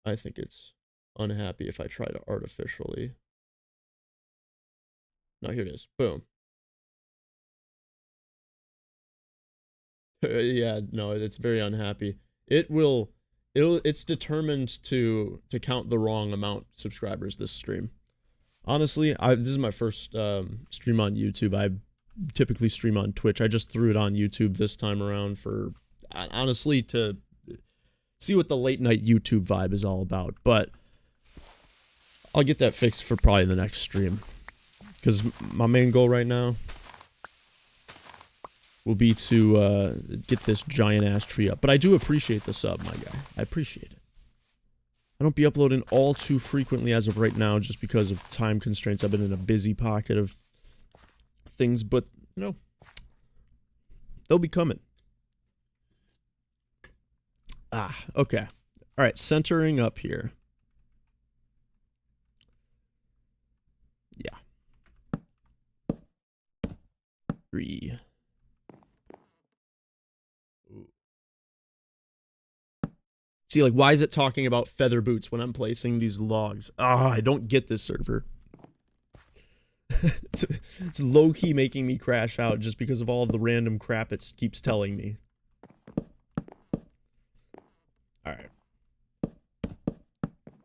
[SPEAKER 1] I think it's unhappy if I try to artificially. No, here it is. Boom. Yeah, no, it's very unhappy. It's determined to count the wrong amount of subscribers this stream. Honestly, this is my first stream on YouTube. I typically stream on Twitch. I just threw it on YouTube this time around for, honestly, to see what the late night YouTube vibe is all about. But I'll get that fixed for probably the next stream. Because my main goal right now will be to get this giant-ass tree up. But I do appreciate the sub, my guy. I appreciate it. I don't be uploading all too frequently as of right now just because of time constraints. I've been in a busy pocket of things, but, you know, they'll be coming. Ah, okay. All right, centering up here. Yeah. 3. See, like, why is it talking about feather boots when I'm placing these logs? Ah, I don't get this server. It's low-key making me crash out just because of all of the random crap it keeps telling me. Alright. I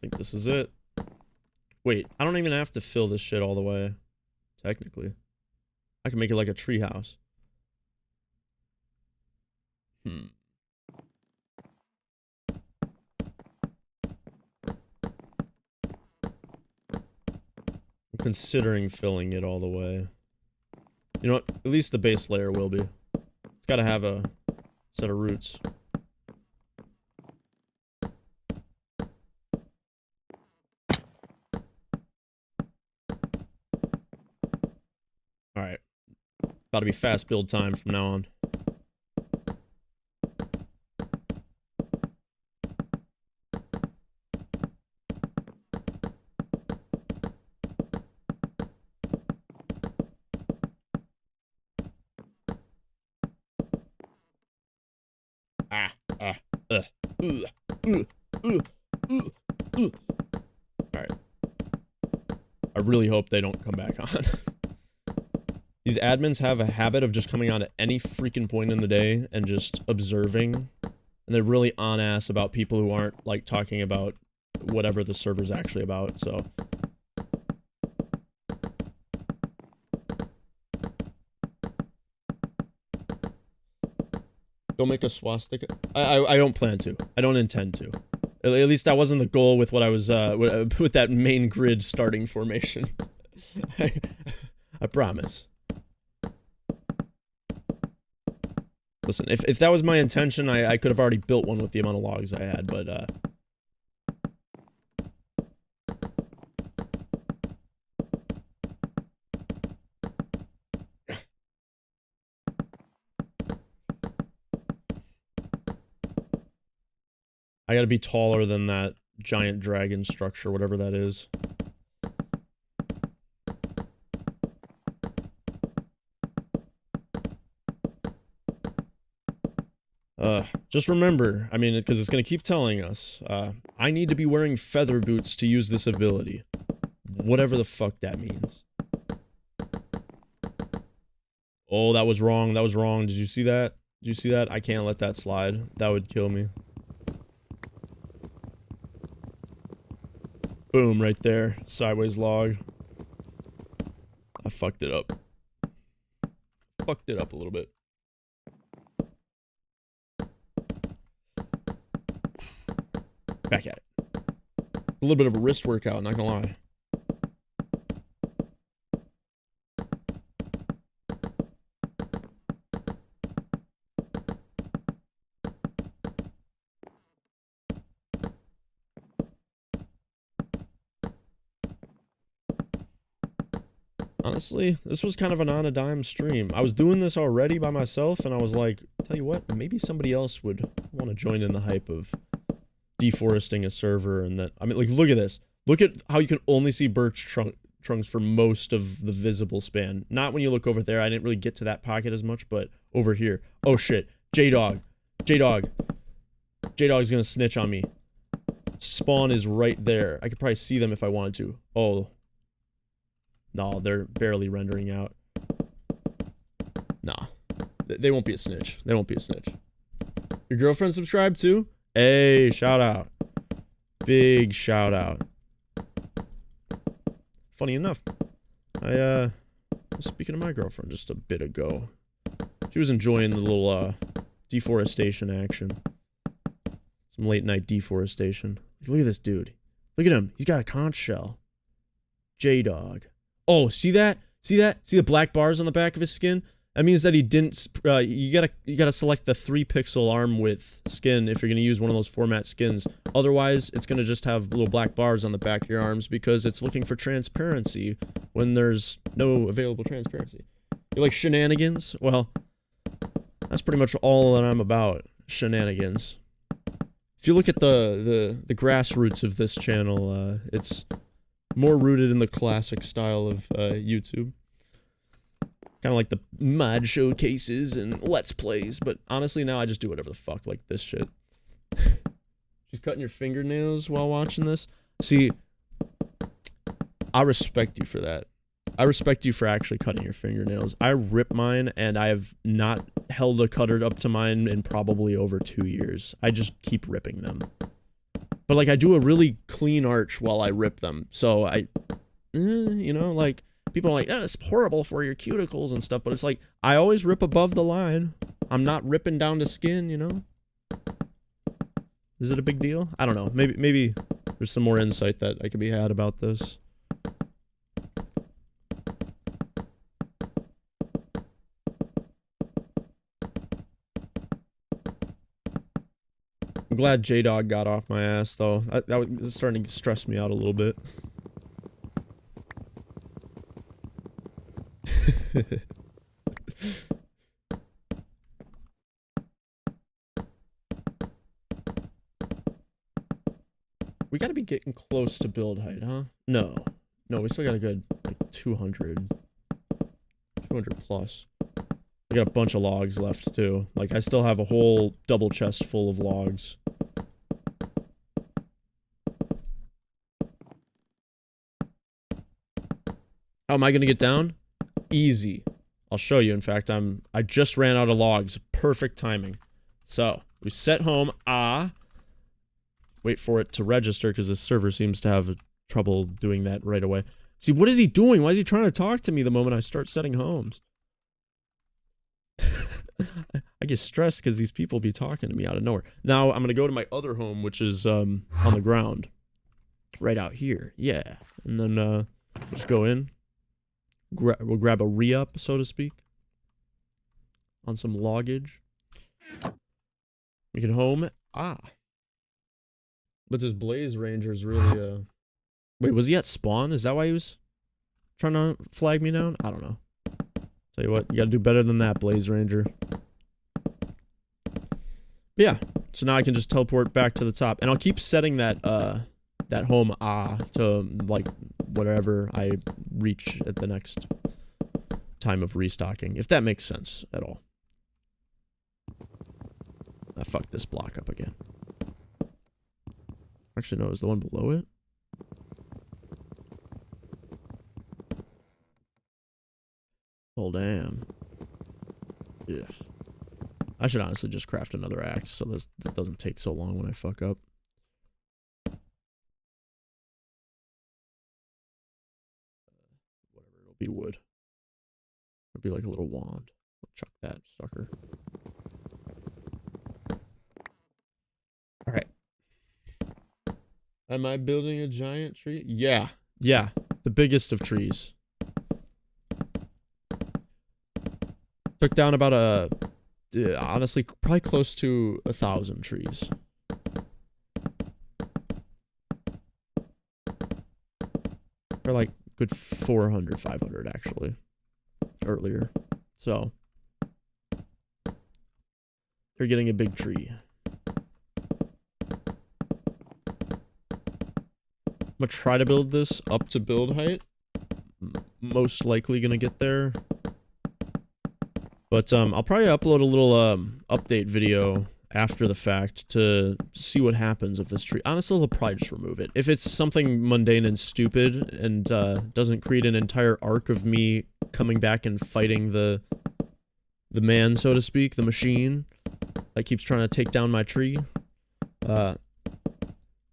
[SPEAKER 1] think this is it. Wait, I don't even have to fill this shit all the way. Technically. I can make it like a treehouse. I'm considering filling it all the way. You know what? At least the base layer will be. It's gotta have a set of roots. Alright. Gotta be fast build time from now on. Alright. I really hope they don't come back on. These admins have a habit of just coming on at any freaking point in the day and just observing. And they're really on-ass about people who aren't, like, talking about whatever the server's actually about, so... Don't make a swastika. I don't plan to. I don't intend to. At least that wasn't the goal with what I was, with that main grid starting formation. I promise. Listen, if that was my intention, I could have already built one with the amount of logs I had, but, I gotta be taller than that giant dragon structure, whatever that is. Just remember, I mean, because it's gonna keep telling us, I need to be wearing feather boots to use this ability. Whatever the fuck that means. Oh, that was wrong, that was wrong. Did you see that? Did you see that? I can't let that slide. That would kill me. Boom, right there. Sideways log. I fucked it up. Fucked it up a little bit. Back at it. A little bit of a wrist workout, not gonna lie. Honestly, this was kind of an on a dime stream. I was doing this already by myself, and I was like, tell you what, maybe somebody else would want to join in the hype of deforesting a server, and that, I mean, like, look at this. Look at how you can only see birch trunks for most of the visible span. Not when you look over there. I didn't really get to that pocket as much, but over here. Oh, shit. J-Dog. J-Dog. J-Dog's gonna snitch on me. Spawn is right there. I could probably see them if I wanted to. Oh. No, they're barely rendering out. Nah. They won't be a snitch. They won't be a snitch. Your girlfriend subscribed too? Hey, shout out. Big shout out. Funny enough, I was speaking to my girlfriend just a bit ago. She was enjoying the little, deforestation action. Some late night deforestation. Look at this dude. Look at him. He's got a conch shell. J-Dog. Oh, see that? See that? See the black bars on the back of his skin? That means that he didn't, you gotta select the 3 pixel arm width skin if you're gonna use one of those format skins. Otherwise, it's gonna just have little black bars on the back of your arms because it's looking for transparency when there's no available transparency. You like shenanigans? Well, that's pretty much all that I'm about. Shenanigans. If you look at the grassroots of this channel, it's more rooted in the classic style of YouTube. Kind of like the mod showcases and let's plays, but honestly now I just do whatever the fuck, like this shit. She's cutting your fingernails while watching this? See, I respect you for that. I respect you for actually cutting your fingernails. I rip mine, and I have not held a cutter up to mine in probably over 2 years. I just keep ripping them. But like I do a really clean arch while I rip them. So you know, like people are like, oh, it's horrible for your cuticles and stuff. But it's like, I always rip above the line. I'm not ripping down the skin, you know? Is it a big deal? I don't know. Maybe there's some more insight that I could be had about this. I'm glad J-Dog got off my ass, though. That was starting to stress me out a little bit. We gotta be getting close to build height, huh? No. No, we still got a good, like, 200 plus. We got a bunch of logs left, too. Like, I still have a whole double chest full of logs. How am I gonna get down? Easy. I'll show you, in fact. I just ran out of logs. Perfect timing. So, we set home. Wait for it to register, because this server seems to have trouble doing that right away. See, what is he doing? Why is he trying to talk to me the moment I start setting homes? I get stressed because these people be talking to me out of nowhere. Now, I'm going to go to my other home, which is on the ground. Right out here. Yeah. And then just go in. We'll grab a re-up, so to speak. On some loggage. We can home. But this Blaze Ranger's really, Wait, was he at spawn? Is that why he was trying to flag me down? I don't know. Tell you what, you gotta do better than that, Blaze Ranger. But yeah, so now I can just teleport back to the top. And I'll keep setting that, that home, to, like, whatever I reach at the next time of restocking. If that makes sense at all. I fucked this block up again. Actually, no, it was the one below it. Oh, damn. Yeah. I should honestly just craft another axe so that doesn't take so long when I fuck up. Whatever, it'll be wood. It'll be like a little wand. I'll chuck that sucker. Alright. Am I building a giant tree? Yeah. Yeah. The biggest of trees. Took down about honestly, probably close to 1,000 trees. Or like good 400, 500 actually. Earlier. So. They're getting a big tree. I'm gonna try to build this up to build height. Most likely gonna get there. But I'll probably upload a little update video after the fact to see what happens if this tree... Honestly, they'll probably just remove it. If it's something mundane and stupid and doesn't create an entire arc of me coming back and fighting the man, so to speak, the machine that keeps trying to take down my tree,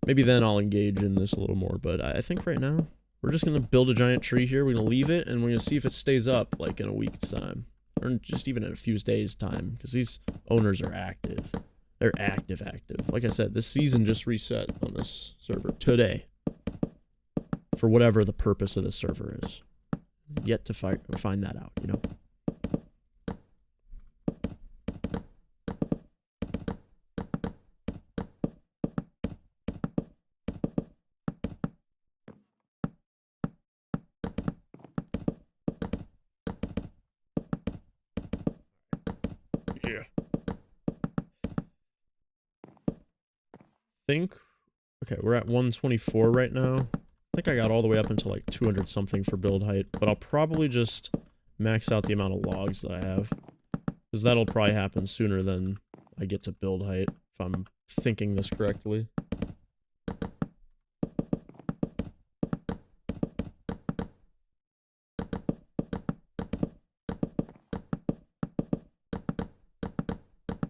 [SPEAKER 1] maybe then I'll engage in this a little more, but I think right now, we're just going to build a giant tree here, we're going to leave it, and we're going to see if it stays up, like, in a week's time. Or just even in a few days' time, because these owners are active. They're active. Like I said, this season just reset on this server today. For whatever the purpose of this server is. Yet to find that out, you know? Okay, we're at 124 right now. I think I got all the way up until like 200 something for build height, but I'll probably just max out the amount of logs that I have, because that'll probably happen sooner than I get to build height, if I'm thinking this correctly.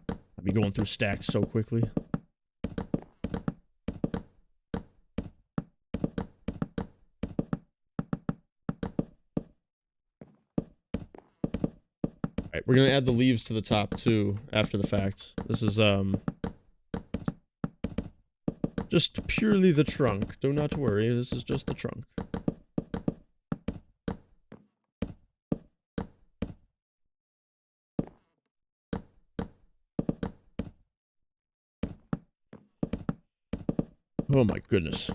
[SPEAKER 1] I'll be going through stacks so quickly. Alright, we're gonna add the leaves to the top too after the fact. This is just purely the trunk. Do not worry, this is just the trunk. Oh my goodness.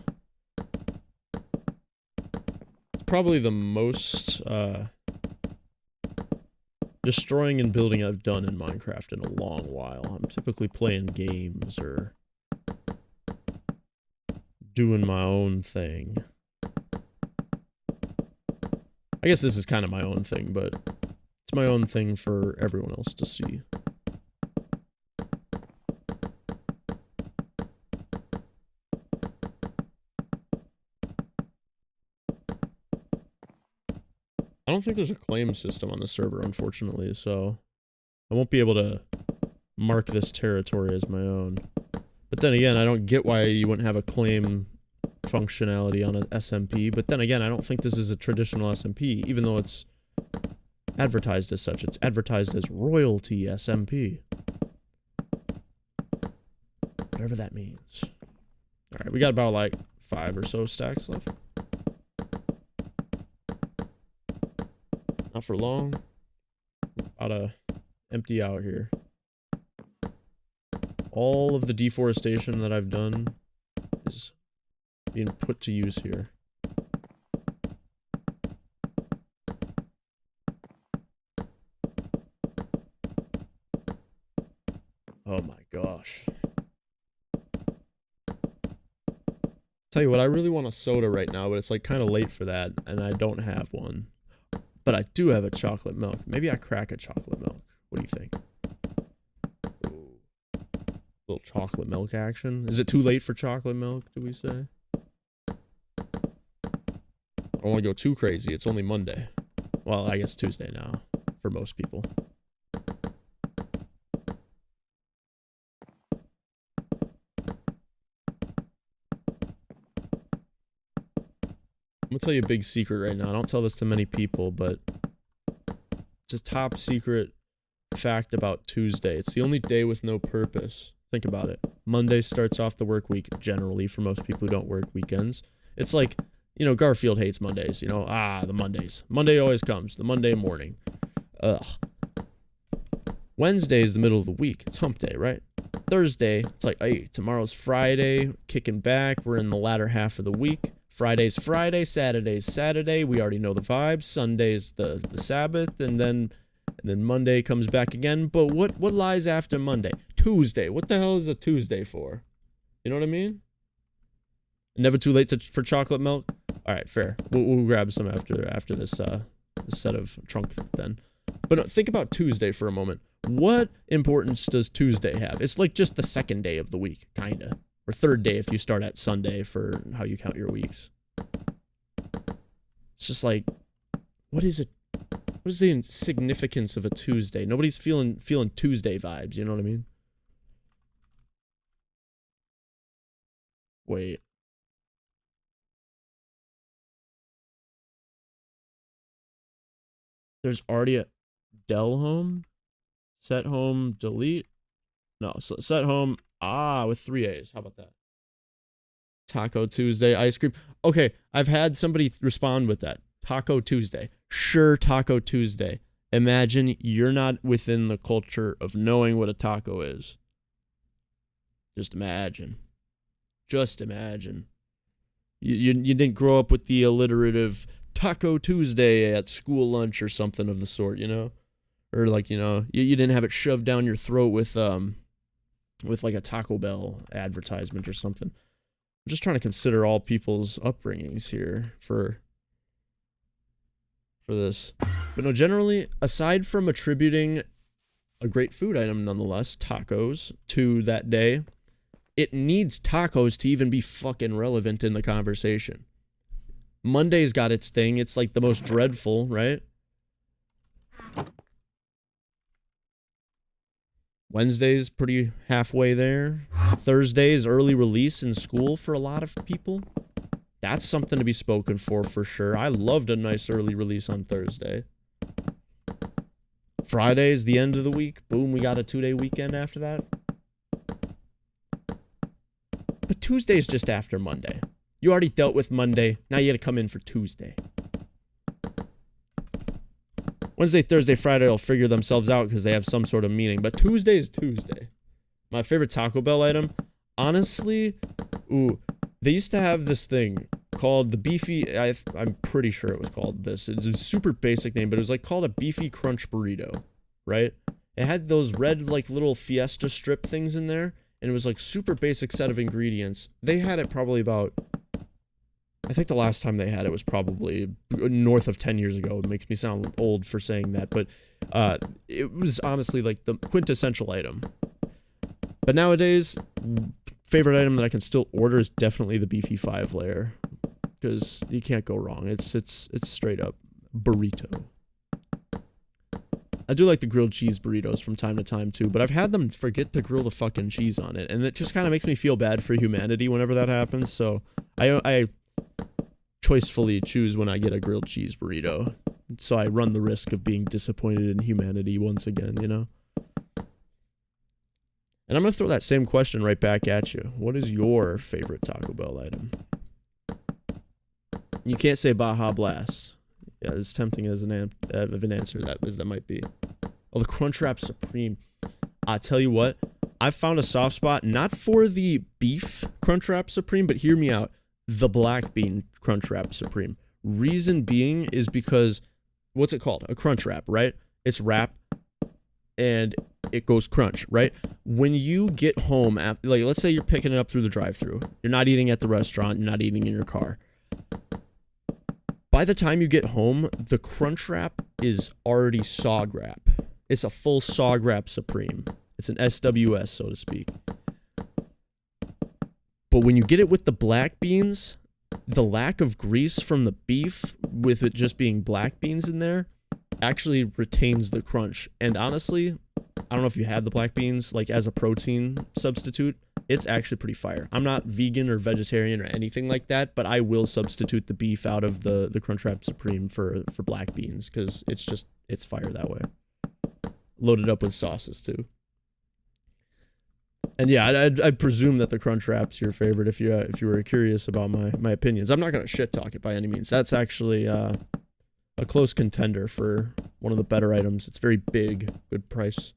[SPEAKER 1] It's probably the most destroying and building I've done in Minecraft in a long while. I'm typically playing games or doing my own thing. I guess this is kind of my own thing, but it's my own thing for everyone else to see. I don't think there's a claim system on the server, unfortunately, so I won't be able to mark this territory as my own. But then again, I don't get why you wouldn't have a claim functionality on an SMP, but then again, I don't think this is a traditional SMP, even though it's advertised as such. It's advertised as royalty SMP. Whatever that means. Alright, we got about like 5 or so stacks left. Not for long. About to empty out here. All of the deforestation that I've done is being put to use here. Oh my gosh. Tell you what, I really want a soda right now, but it's like kind of late for that, and I don't have one. But I do have a chocolate milk. Maybe I crack a chocolate milk. What do you think? Ooh. Little chocolate milk action. Is it too late for chocolate milk, do we say? I don't want to go too crazy. It's only Monday. Well, I guess Tuesday now, for most people. I'm gonna tell you a big secret right now. I don't tell this to many people, but it's a top secret fact about Tuesday. It's the only day with no purpose. Think about it. Monday starts off the work week, generally, for most people who don't work weekends. It's like, you know, Garfield hates Mondays, you know? Ah, the Mondays. Monday always comes. The Monday morning. Ugh. Wednesday is the middle of the week. It's hump day, right? Thursday, it's like, hey, tomorrow's Friday, kicking back. We're in the latter half of the week. Friday's Friday, Saturday's Saturday. We already know the vibes. Sunday's the Sabbath, and then Monday comes back again. But what lies after Monday? Tuesday. What the hell is a Tuesday for? You know what I mean? Never too late for chocolate milk. All right, fair. We'll grab some after this this set of trunk then. But think about Tuesday for a moment. What importance does Tuesday have? It's like just the second day of the week, kinda. Or third day if you start at Sunday for how you count your weeks. It's just like, what is it? What is the significance of a Tuesday? Nobody's feeling Tuesday vibes, you know what I mean? Wait. There's already a del home? Set home, delete? No, so set home, with 3 A's. How about that? Taco Tuesday, ice cream. Okay, I've had somebody respond with that. Taco Tuesday. Sure, Taco Tuesday. Imagine you're not within the culture of knowing what a taco is. Just imagine. Just imagine. You didn't grow up with the alliterative Taco Tuesday at school lunch or something of the sort, you know? Or like, you know, you didn't have it shoved down your throat with like a Taco Bell advertisement or something. I'm just trying to consider all people's upbringings here for this. But no, generally, aside from attributing a great food item nonetheless, tacos, to that day, it needs tacos to even be fucking relevant in the conversation. Monday's got its thing. It's like the most dreadful, right? Wednesday's pretty halfway there. Thursday's early release in school for a lot of people. That's something to be spoken for sure. I loved a nice early release on Thursday. Friday is the end of the week. Boom, we got a 2-day weekend after that. But Tuesday is just after Monday. You already dealt with Monday. Now you got to come in for Tuesday. Wednesday, Thursday, Friday will figure themselves out because they have some sort of meaning. But Tuesday is Tuesday. My favorite Taco Bell item, honestly, they used to have this thing called the beefy, I'm pretty sure it was called this. It's a super basic name, but it was like called a beefy crunch burrito, right? It had those red like little fiesta strip things in there, and it was like super basic set of ingredients. They had it probably about, I think the last time they had it was probably north of 10 years ago. It makes me sound old for saying that, but it was honestly like the quintessential item. But nowadays, favorite item that I can still order is definitely the beefy 5-layer, because you can't go wrong. It's straight up burrito. I do like the grilled cheese burritos from time to time too, but I've had them forget to grill the fucking cheese on it, and it just kind of makes me feel bad for humanity whenever that happens. So I choicefully choose when I get a grilled cheese burrito, so I run the risk of being disappointed in humanity once again, you know? And I'm going to throw that same question right back at you. What is your favorite Taco Bell item? You can't say Baja Blast. Yeah, as tempting as an answer that might be. Oh, the Crunchwrap Supreme. I tell you what, I found a soft spot, not for the beef Crunchwrap Supreme, but hear me out, the black bean Crunchwrap Supreme. Reason being is because, what's it called? A Crunchwrap, right? It's wrap, and it goes crunch, right? When you get home, like let's say you're picking it up through the drive-thru, you're not eating at the restaurant, you're not eating in your car. By the time you get home, the Crunchwrap is already sog wrap. It's a full sog wrap Supreme. It's an SWS, so to speak. But when you get it with the black beans, the lack of grease from the beef, with it just being black beans in there, actually retains the crunch. And honestly, I don't know if you had the black beans like as a protein substitute. It's actually pretty fire. I'm not vegan or vegetarian or anything like that, but I will substitute the beef out of the Crunchwrap Supreme for black beans, because it's fire that way. Loaded up with sauces too. And yeah, I'd presume that the Crunchwrap's your favorite if you were curious about my opinions. I'm not gonna shit talk it by any means. That's actually a close contender for one of the better items. It's very big, good price.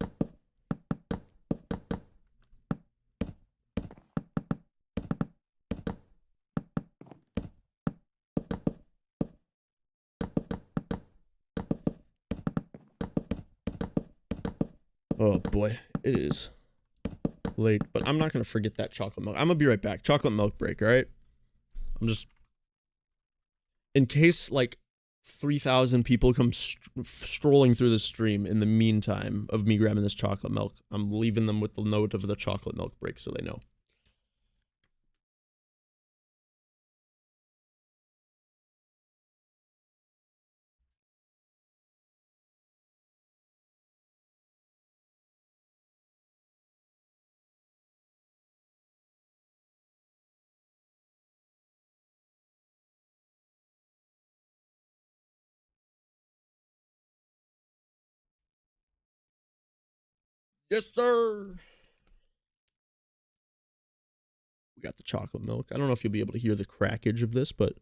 [SPEAKER 1] Oh boy, it is late, but I'm not gonna forget that chocolate milk. I'm gonna be right back. Chocolate milk break, all right? I'm just, in case like 3,000 people come strolling through the stream in the meantime of me grabbing this chocolate milk, I'm leaving them with the note of the chocolate milk break so they know. Yes, sir. We got the chocolate milk. I don't know if you'll be able to hear the crackage of this, but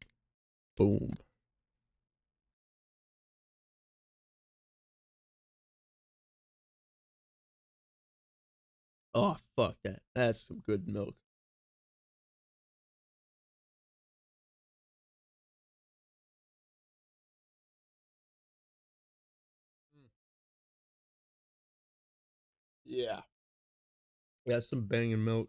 [SPEAKER 1] boom. Oh, fuck that. That's some good milk. Yeah. That's some banging milk.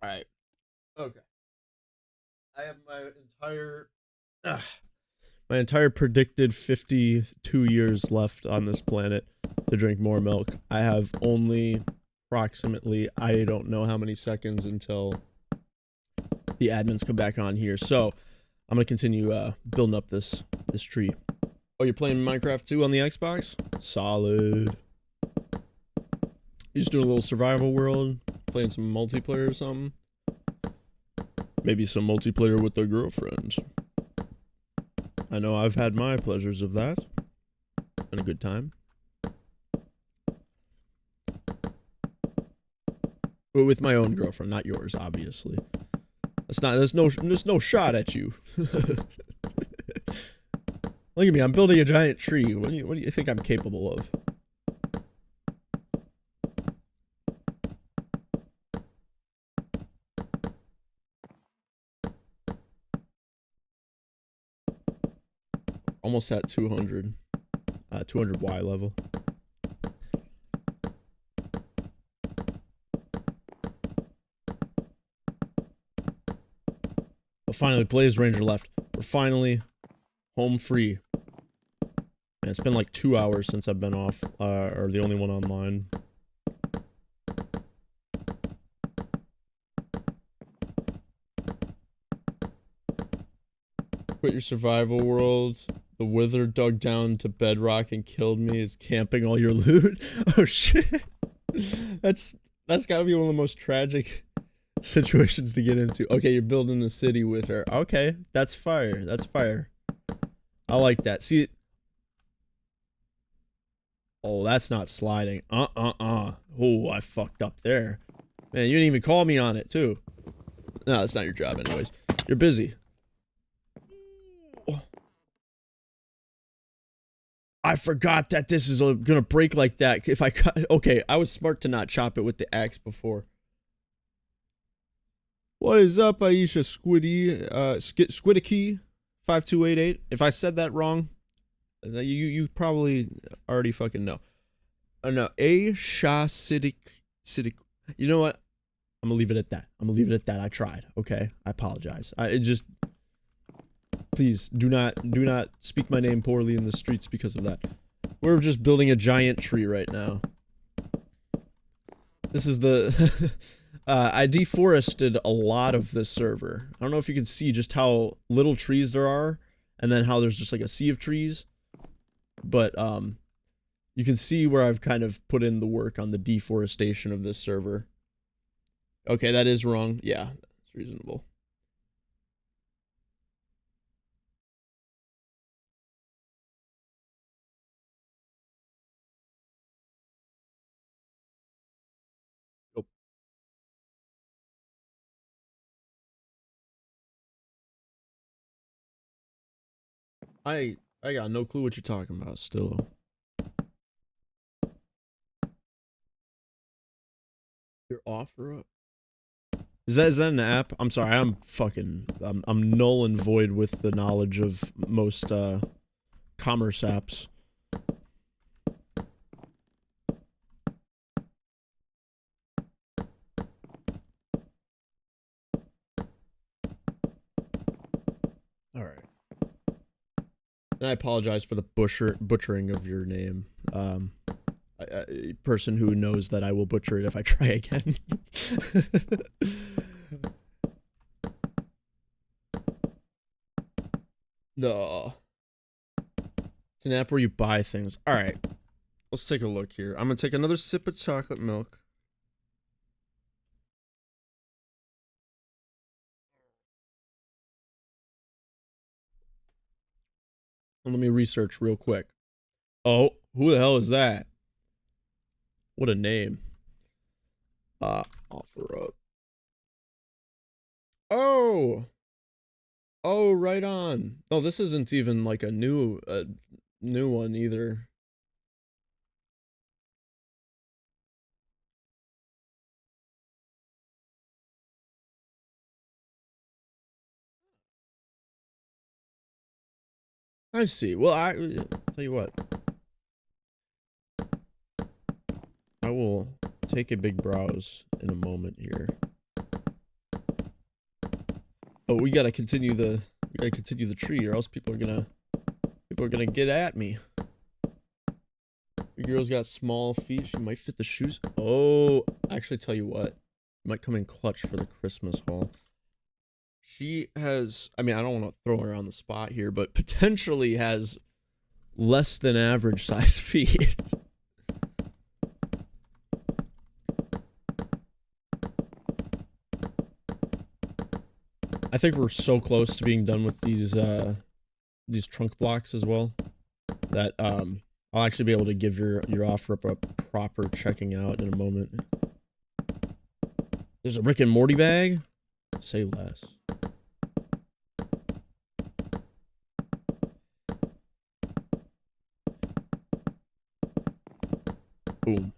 [SPEAKER 1] All right. Okay. I have my entire predicted 52 years left on this planet to drink more milk. I have only approximately, I don't know how many seconds until the admins come back on here. So I'm gonna continue building up this tree. Oh, you're playing Minecraft 2 on the Xbox? Solid. You just doing a little survival world, playing some multiplayer or something? Maybe some multiplayer with a girlfriend. I know I've had my pleasures of that. Been a good time. But with my own girlfriend, not yours, obviously. There's no shot at you. Look at me, I'm building a giant tree. What do you think I'm capable of? Almost at 200. 200 Y level. But finally, Blaze Ranger left. We're finally home free. Man, it's been like 2 hours since I've been off, or the only one online. Quit your survival world. The wither dug down to bedrock and killed me. Is camping all your loot? Oh shit. That's gotta be one of the most tragic situations to get into. Okay, you're building a city with her. Okay, that's fire. That's fire. I like that. See. Oh, that's not sliding. Oh, I fucked up there. Man, you didn't even call me on it, too. No, that's not your job anyways. You're busy. I forgot that this is gonna break like that. If I cut, okay, I was smart to not chop it with the axe before. What is up, Aisha Squiddy? Squiddicky 5288. If I said that wrong, you probably already fucking know. No, Aisha Siddiq. You know what? I'm gonna leave it at that. I tried. Okay, I apologize. Please do not speak my name poorly in the streets because of that. We're just building a giant tree right now. This is the I deforested a lot of this server. I don't know if you can see just how little trees there are, and then how there's just like a sea of trees. But you can see where I've kind of put in the work on the deforestation of this server. Okay, that is wrong. Yeah, it's reasonable. I got no clue what you're talking about still. Your offer up. Is that an app? I'm sorry, I'm null and void with the knowledge of most commerce apps. Alright. And I apologize for the butchering of your name. A person who knows that I will butcher it if I try again. No. It's an app where you buy things. Alright. Let's take a look here. I'm gonna take another sip of chocolate milk. And let me research real quick. Oh, who the hell is that? What a name. Offer up. Oh! Oh, right on. Oh, this isn't even like a new one either. I see. Well, I tell you what. I will take a big browse in a moment here. Oh, we gotta continue the tree, or else people are gonna get at me. Your girl's got small feet. She might fit the shoes. Oh, actually, tell you what, might come in clutch for the Christmas haul. She has, I mean, I don't want to throw her on the spot here, but potentially has less than average size feet. I think we're so close to being done with these these trunk blocks as well. That I'll actually be able to give your offer up a proper checking out in a moment. There's a Rick and Morty bag. Say less. Boom.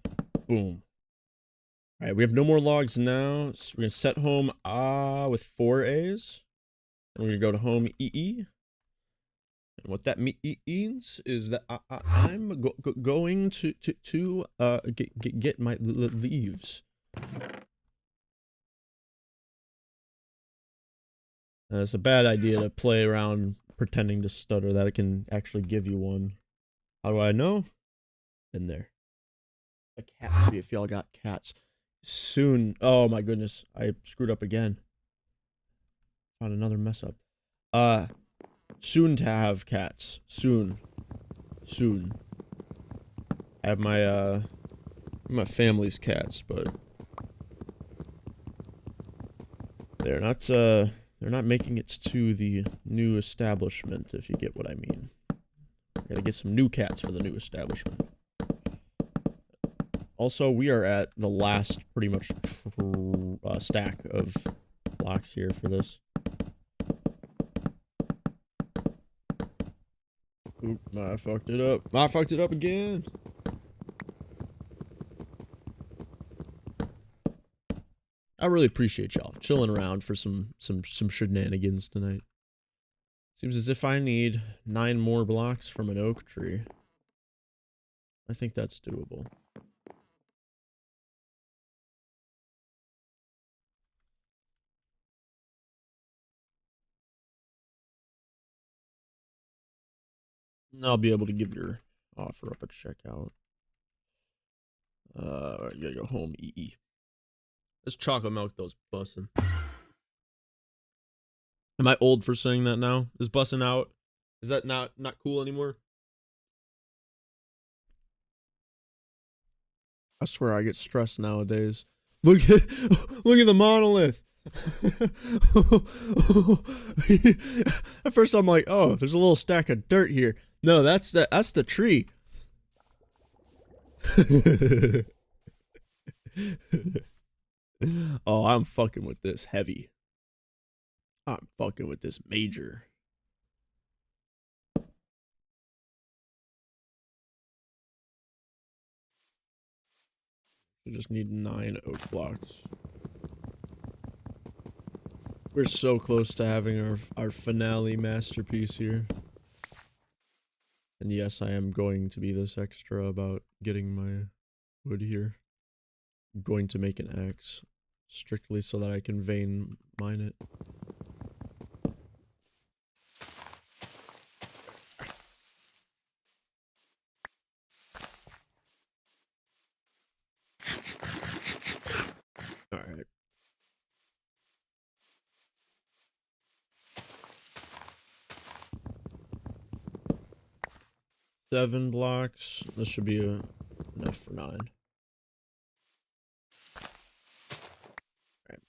[SPEAKER 1] Boom. Alright, we have no more logs now. So we're gonna set home with 4 A's. And we're gonna go to home EE. And what that means is that I'm going to get my leaves. It's a bad idea to play around pretending to stutter. That it can actually give you one. How do I know? In there. A cat tree if y'all got cats. Soon. Oh my goodness. I screwed up again. Found another mess up. Soon to have cats. Soon. Soon. I have my family's cats, but they're not making it to the new establishment, if you get what I mean. Gotta get some new cats for the new establishment. Also, we are at the last, pretty much, stack of blocks here for this. Oop, I fucked it up. I fucked it up again. I really appreciate y'all chilling around for some shenanigans tonight. Seems as if I need 9 more blocks from an oak tree. I think that's doable. I'll be able to give your offer up at checkout. I gotta go home, EE. This chocolate milk though is bussin'. Am I old for saying that now? Is bussin' out? Is that not cool anymore? I swear I get stressed nowadays. Look at the monolith. At first I'm like, oh, there's a little stack of dirt here. No, that's the tree. Oh, I'm fucking with this heavy. I'm fucking with this major. We just need 9 oak blocks. We're so close to having our finale masterpiece here. And yes, I am going to be this extra about getting my wood here. I'm going to make an axe strictly so that I can vein mine it. Alright. Seven blocks. This should be enough for 9. Alright,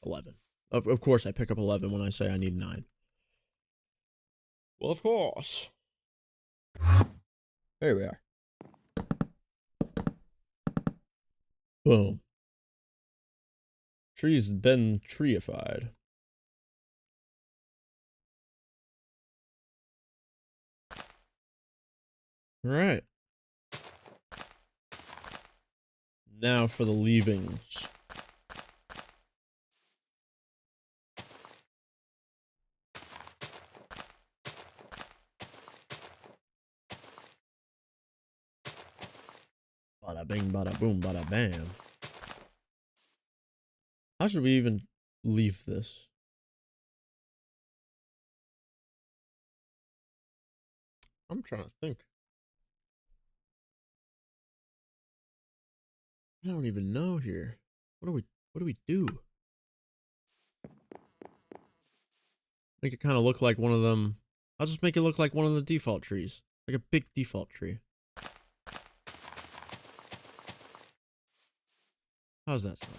[SPEAKER 1] 11. Of course I pick up 11 when I say I need 9. Well, of course. There we are. Boom. Tree's been treeified. Alright. Now for the leavings. Bada bing, bada boom, bada bam. How should we even leave this? I'm trying to think. I don't even know here. What do we do? Make it kind of look like one of them. I'll just make it look like one of the default trees. Like a big default tree. How's that sound?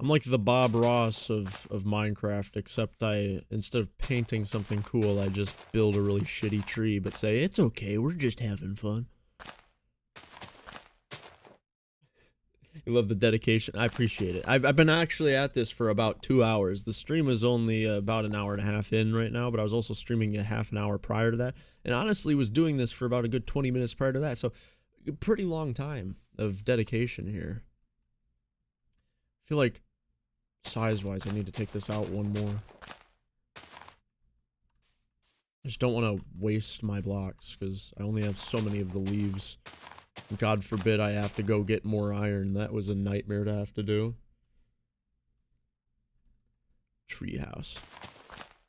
[SPEAKER 1] I'm like the Bob Ross of Minecraft, except instead of painting something cool, I just build a really shitty tree, but say, it's okay, we're just having fun. You love the dedication. I appreciate it. I've been actually at this for about 2 hours. The stream is only about an hour and a half in right now, but I was also streaming a half an hour prior to that. And honestly was doing this for about a good 20 minutes prior to that. So a pretty long time of dedication here. I feel like size-wise I need to take this out one more. I just don't want to waste my blocks because I only have so many of the leaves. God forbid I have to go get more iron. That was a nightmare to have to do. Treehouse.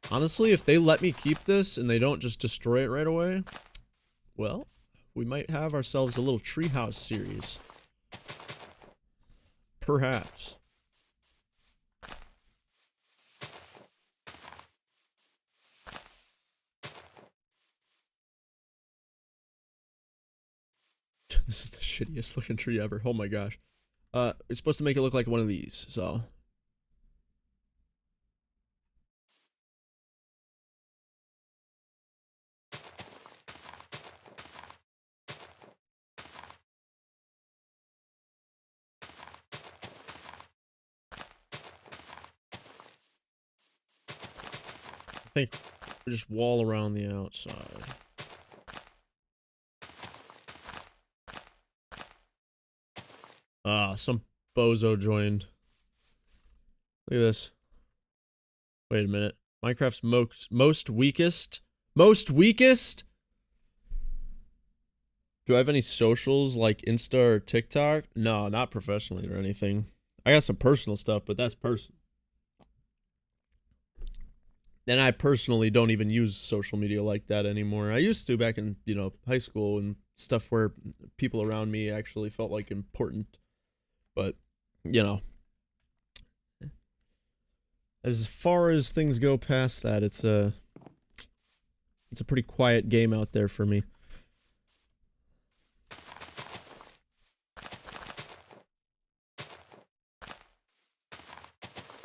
[SPEAKER 1] Honestly, if they let me keep this and they don't just destroy it right away, well, we might have ourselves a little treehouse series. Perhaps. This is the shittiest looking tree ever. Oh my gosh. It's supposed to make it look like one of these, so. I think we just wall around the outside. Ah, some bozo joined. Look at this. Wait a minute. Minecraft's most weakest? Most weakest? Do I have any socials like Insta or TikTok? No, not professionally or anything. I got some personal stuff, but that's personal. And I personally don't even use social media like that anymore. I used to back in, you know, high school and stuff where people around me actually felt like important. But, you know, as far as things go past that, it's a pretty quiet game out there for me.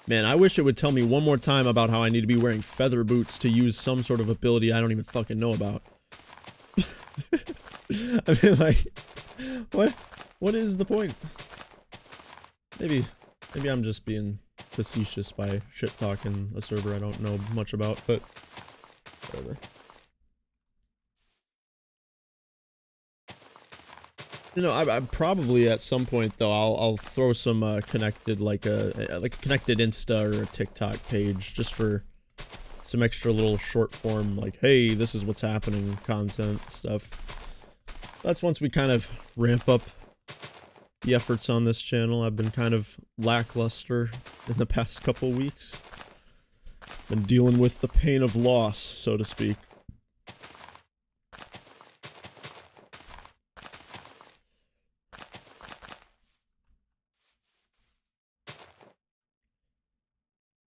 [SPEAKER 1] Man, I wish it would tell me one more time about how I need to be wearing feather boots to use some sort of ability I don't even fucking know about. I mean, like, what is the point? Maybe I'm just being facetious by shit-talking a server I don't know much about, but whatever. You know, I probably at some point though I'll throw some connected like a connected Insta or a TikTok page just for some extra little short form like, hey, this is what's happening content stuff. That's once we kind of ramp up the efforts on this channel. I've been kind of lackluster in the past couple weeks. Been dealing with the pain of loss, so to speak.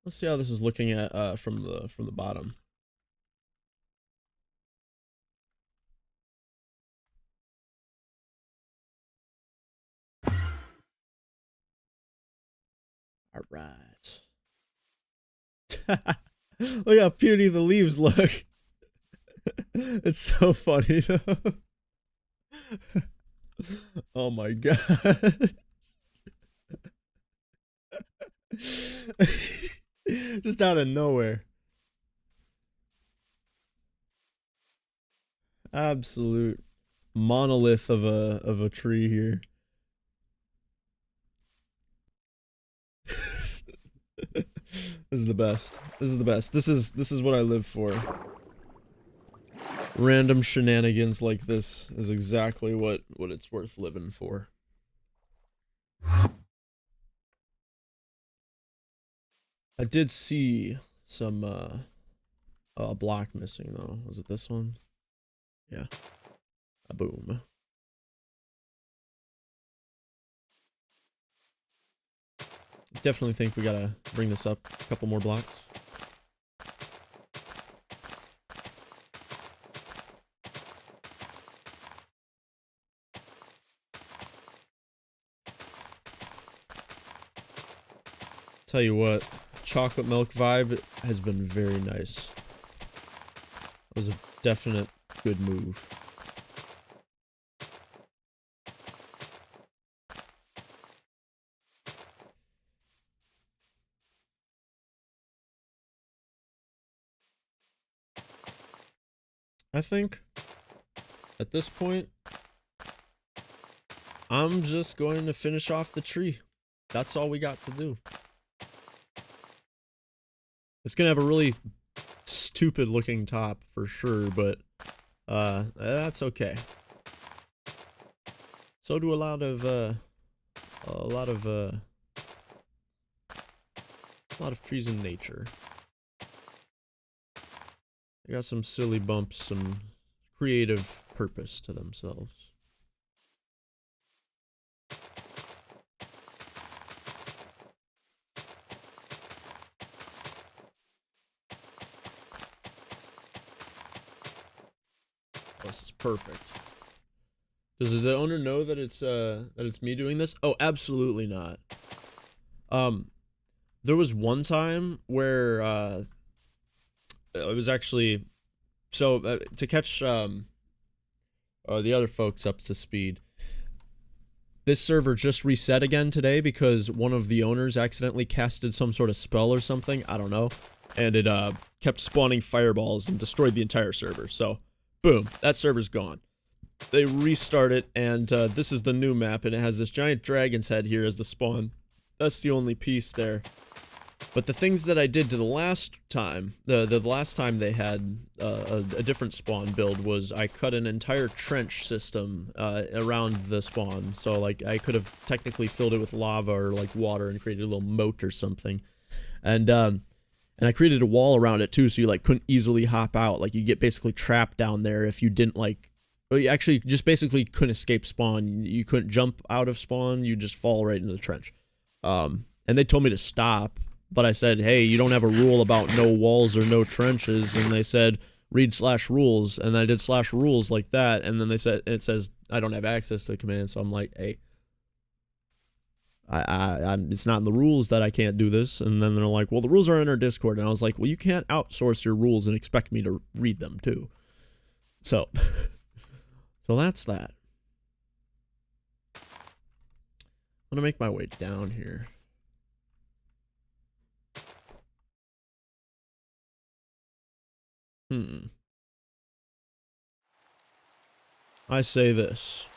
[SPEAKER 1] Let's see how this is looking at from the bottom. All right. Look how puny the leaves look. It's so funny though. Oh my god. Just out of nowhere. Absolute monolith of a tree here. This is the best. This is the best. This is what I live for. Random shenanigans like this is exactly what it's worth living for. I did see some block missing though. Was it this one? Yeah. A boom. Definitely think we gotta bring this up a couple more blocks. Tell you what, chocolate milk vibe has been very nice. It was a definite good move. I think at this point, I'm just going to finish off the tree. That's all we got to do. It's gonna have a really stupid looking top for sure, but that's okay. So do a lot of trees in nature. They got some silly bumps, some creative purpose to themselves. This is perfect. Does the owner know that it's me doing this? Oh, absolutely not. There was one time where it was actually so to catch the other folks up to speed. This server just reset again today because one of the owners accidentally casted some sort of spell or something. I don't know, and it kept spawning fireballs and destroyed the entire server. So. Boom, that server's gone. They restart it, and this is the new map, and it has this giant dragon's head here as the spawn. That's the only piece there. But the things that I did to the last time, the last time they had a different spawn build was I cut an entire trench system around the spawn. So, like, I could have technically filled it with lava or, like, water and created a little moat or something. And I created a wall around it too, so you like couldn't easily hop out. Like you get basically trapped down there if you didn't like. Well, you actually just basically couldn't escape spawn. You couldn't jump out of spawn. You just fall right into the trench. And they told me to stop, but I said, "Hey, you don't have a rule about no walls or no trenches." And they said, "Read /rules," and I did /rules like that. And then they said it says I don't have access to the command, so I'm like, "Hey." It's not in the rules that I can't do this. And then they're like, well, the rules are in our Discord. And I was like, well, you can't outsource your rules and expect me to read them too. So, so that's that. I'm gonna make my way down here. I say this.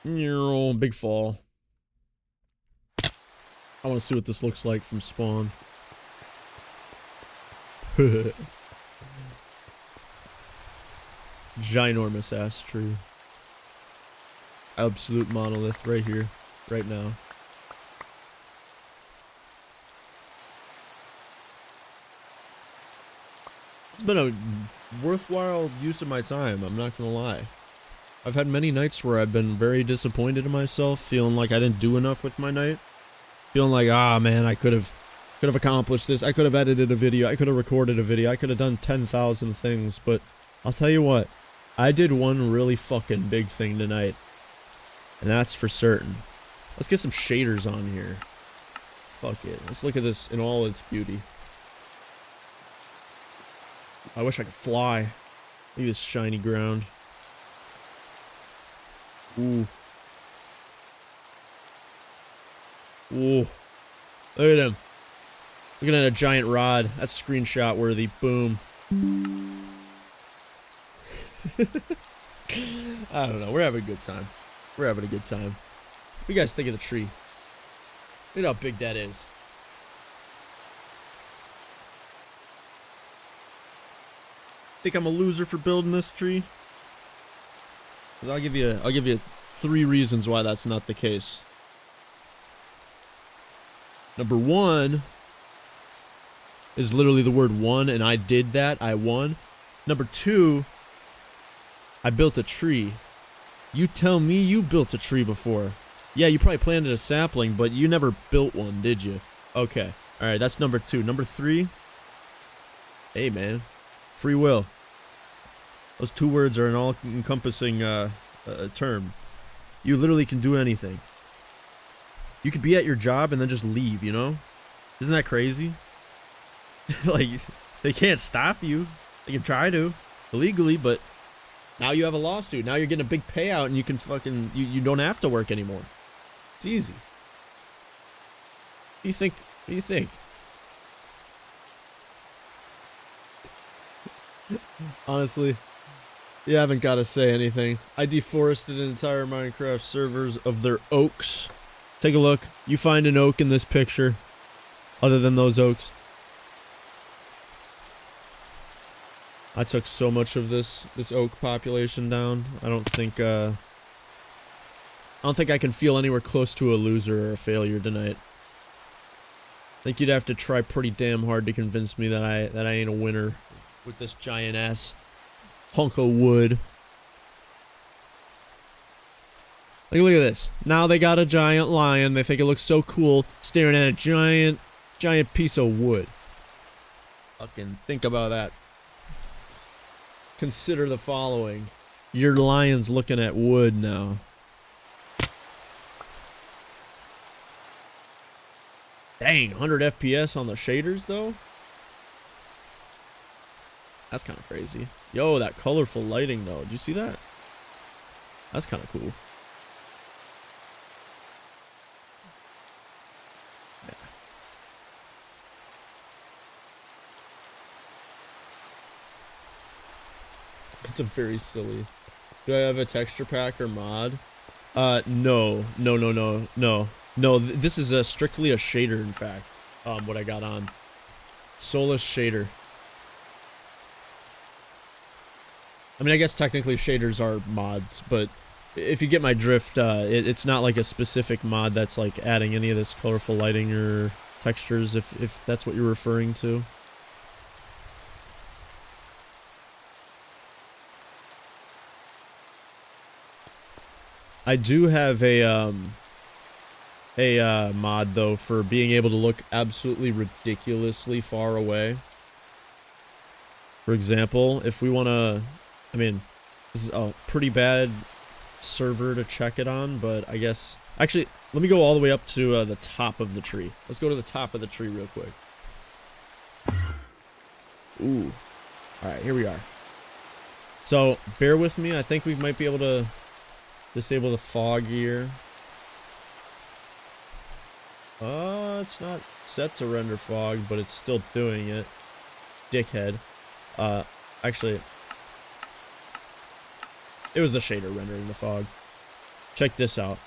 [SPEAKER 1] Big fall. I want to see what this looks like from spawn. Ginormous ass tree. Absolute monolith right here, right now. It's been a worthwhile use of my time, I'm not gonna lie. I've had many nights where I've been very disappointed in myself, feeling like I didn't do enough with my night. Feeling like, ah, man, I could have accomplished this. I could have edited a video. I could have recorded a video. I could have done 10,000 things. But I'll tell you what, I did one really fucking big thing tonight. And that's for certain. Let's get some shaders on here. Fuck it. Let's look at this in all its beauty. I wish I could fly. Look at this shiny ground. Ooh. Ooh. Look at him. Looking at a giant rod. That's screenshot worthy. Boom. I don't know. We're having a good time. We're having a good time. What do you guys think of the tree? Look at how big that is. Think I'm a loser for building this tree? I'll give you 3 reasons why that's not the case. Number 1 is literally the word one, and I did that. I won. Number 2, I built a tree. You tell me you built a tree before. Yeah, you probably planted a sapling, but you never built one, did you? Okay. All right, that's number 2. Number 3, hey, man. Free will. Those 2 words are an all-encompassing term. You literally can do anything. You could be at your job and then just leave, you know? Isn't that crazy? Like, they can't stop you. They can try to, illegally, but now you have a lawsuit. Now you're getting a big payout and you can fucking, you don't have to work anymore. It's easy. What do you think? What do you think? Honestly, you haven't got to say anything. I deforested an entire Minecraft servers of their oaks. Take a look. You find an oak in this picture, other than those oaks. I took so much of this oak population down. I don't think I can feel anywhere close to a loser or a failure tonight. I think you'd have to try pretty damn hard to convince me that I ain't a winner with this giant ass hunk of wood. Like, look at this. Now they got a giant lion. They think it looks so cool staring at a giant piece of wood. Fucking think about that. Consider the following. Your lion's looking at wood now. Dang, 100 FPS on the shaders though? That's kind of crazy. Yo, that colorful lighting though. Did you see that? That's kind of cool. Yeah. It's a very silly. Do I have a texture pack or mod? No. This is strictly a shader, in fact. What I got on. Soulless shader. I mean, I guess technically shaders are mods, but if you get my drift, it's not like a specific mod that's like adding any of this colorful lighting or textures, if that's what you're referring to. I do have a mod though for being able to look absolutely ridiculously far away. For example, if we want to, I mean, this is a pretty bad server to check it on, but I guess, actually, let me go all the way up to the top of the tree. Let's go to the top of the tree real quick. Ooh. Alright, here we are. So, bear with me. I think we might be able to disable the fog here. It's not set to render fog, but it's still doing it. Dickhead. Actually, it was the shader rendering the fog. Check this out.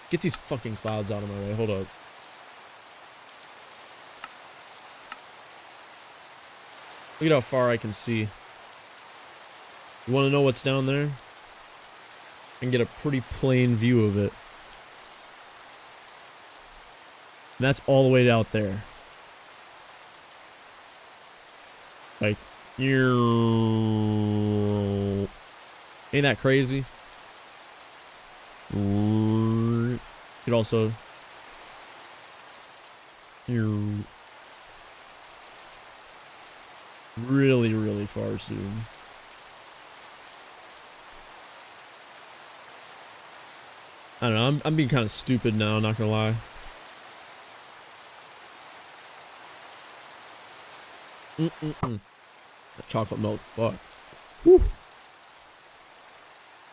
[SPEAKER 1] Get these fucking clouds out of my way. Hold up. Look at how far I can see. You want to know what's down there? I can get a pretty plain view of it. And that's all the way out there. Like, ain't that crazy? You could also really far zoom. I don't know, I'm being kind of stupid now, not gonna lie. That chocolate milk, fuck. Whew.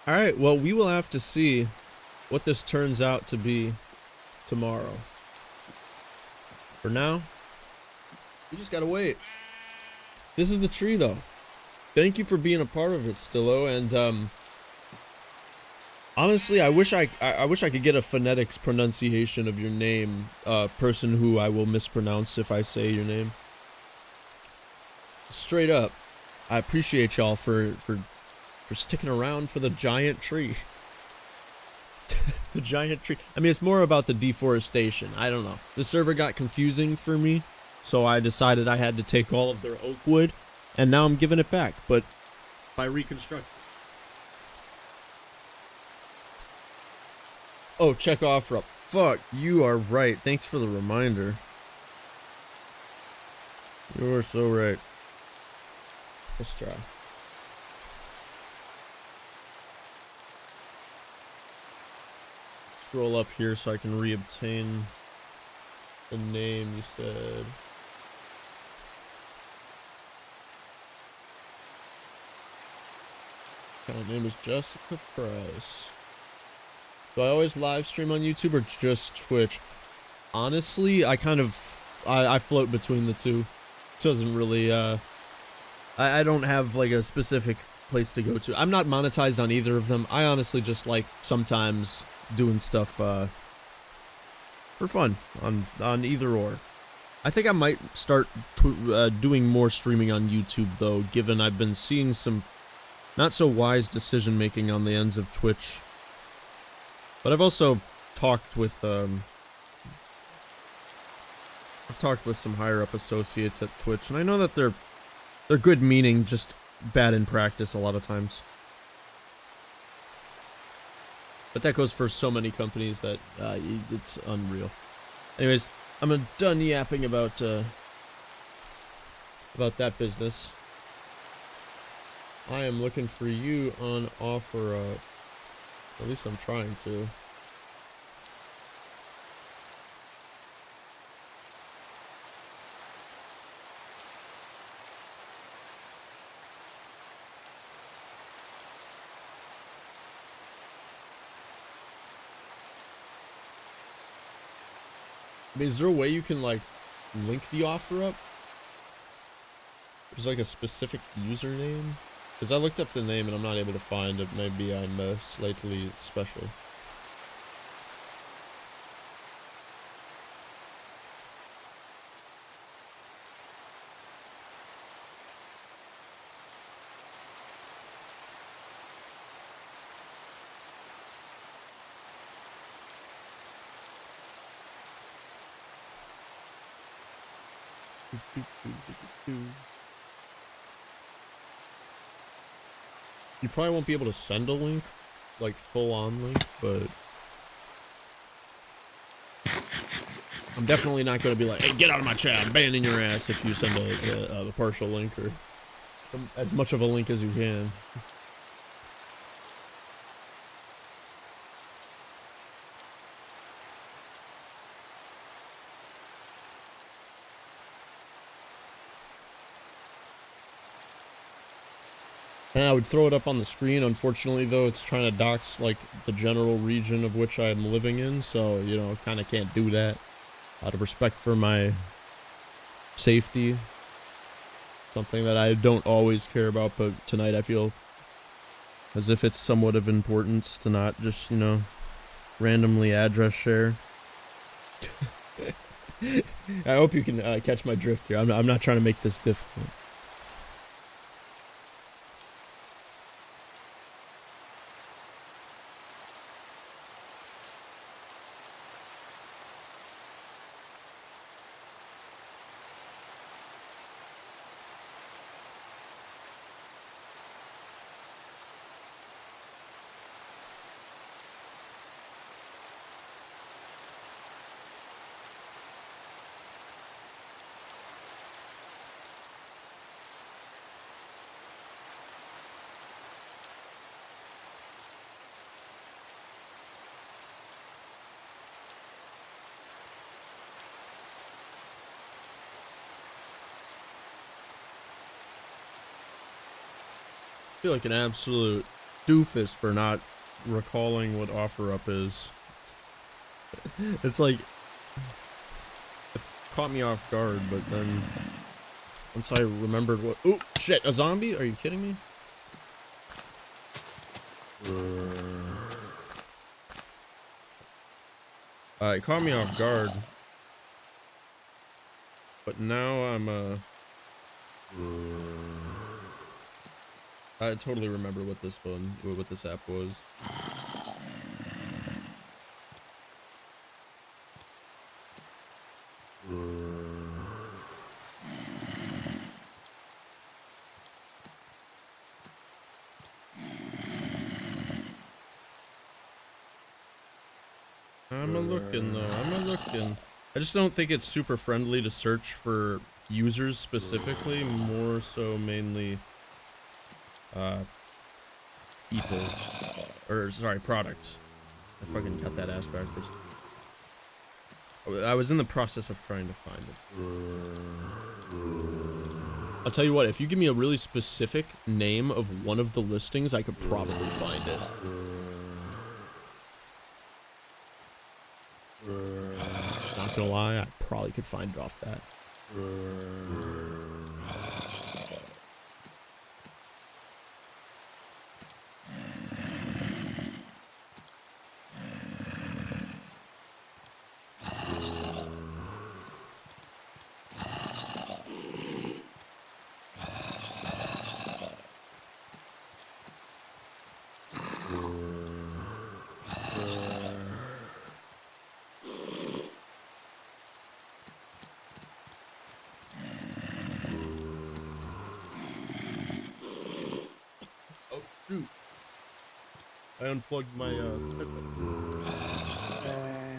[SPEAKER 1] Alright, well, we will have to see what this turns out to be tomorrow. For now, we just gotta wait. This is the tree, though. Thank you for being a part of it, Stillo, and, honestly, I wish I could get a phonetics pronunciation of your name, person who I will mispronounce if I say your name. Straight up, I appreciate y'all for sticking around for the giant tree. The giant tree. I mean, it's more about the deforestation. I don't know. The server got confusing for me, so I decided I had to take all of their oak wood, and now I'm giving it back, but by reconstructing. Oh, check offer up. Fuck, you are right. Thanks for the reminder. You are so right. Let's try. scroll up here so I can reobtain the name you said. Account name is Jessica Price. Do I always live stream on YouTube or just Twitch? Honestly, I kind of I float between the two. It doesn't really I don't have like a specific place to go to. I'm not monetized on either of them. I honestly just like sometimes doing stuff for fun on either or. I think I might start doing more streaming on YouTube though, given I've been seeing some not so wise decision making on the ends of Twitch. But I've also talked with some higher up associates at Twitch, and I know that they're good meaning, just bad in practice a lot of times. But that goes for so many companies that it's unreal. Anyways, I'm done yapping about that business. I am looking for you on OfferUp. At least I'm trying to. I mean, is there a way you can like link the OfferUp? There's like a specific username? Because I looked up the name and I'm not able to find it. Maybe I'm slightly special. You probably won't be able to send a link, like full-on link, but I'm definitely not going to be like, hey, get out of my chat, I'm banning your ass if you send a partial link or as much of a link as you can. And I would throw it up on the screen. Unfortunately, though, it's trying to dox, like, the general region of which I'm living in. So, you know, kind of can't do that. Out of respect for my safety. Something that I don't always care about, but tonight I feel as if it's somewhat of importance to not just, you know, randomly address share. I hope you can catch my drift here. I'm not trying to make this difficult. I feel like an absolute doofus for not recalling what OfferUp is. It's like, it caught me off guard, but then once I remembered what— oh shit, a zombie? Are you kidding me? It caught me off guard, but now I'm I totally remember what this app was. I'm a-looking though, I'm a-looking. I just don't think it's super friendly to search for users specifically, more so mainly people, or sorry, products. I fucking got that ass backwards. I was in the process of trying to find it. I'll tell you what, if you give me a really specific name of one of the listings, I could probably find it. Not gonna lie, I probably could find it off that. Shoot. I unplugged my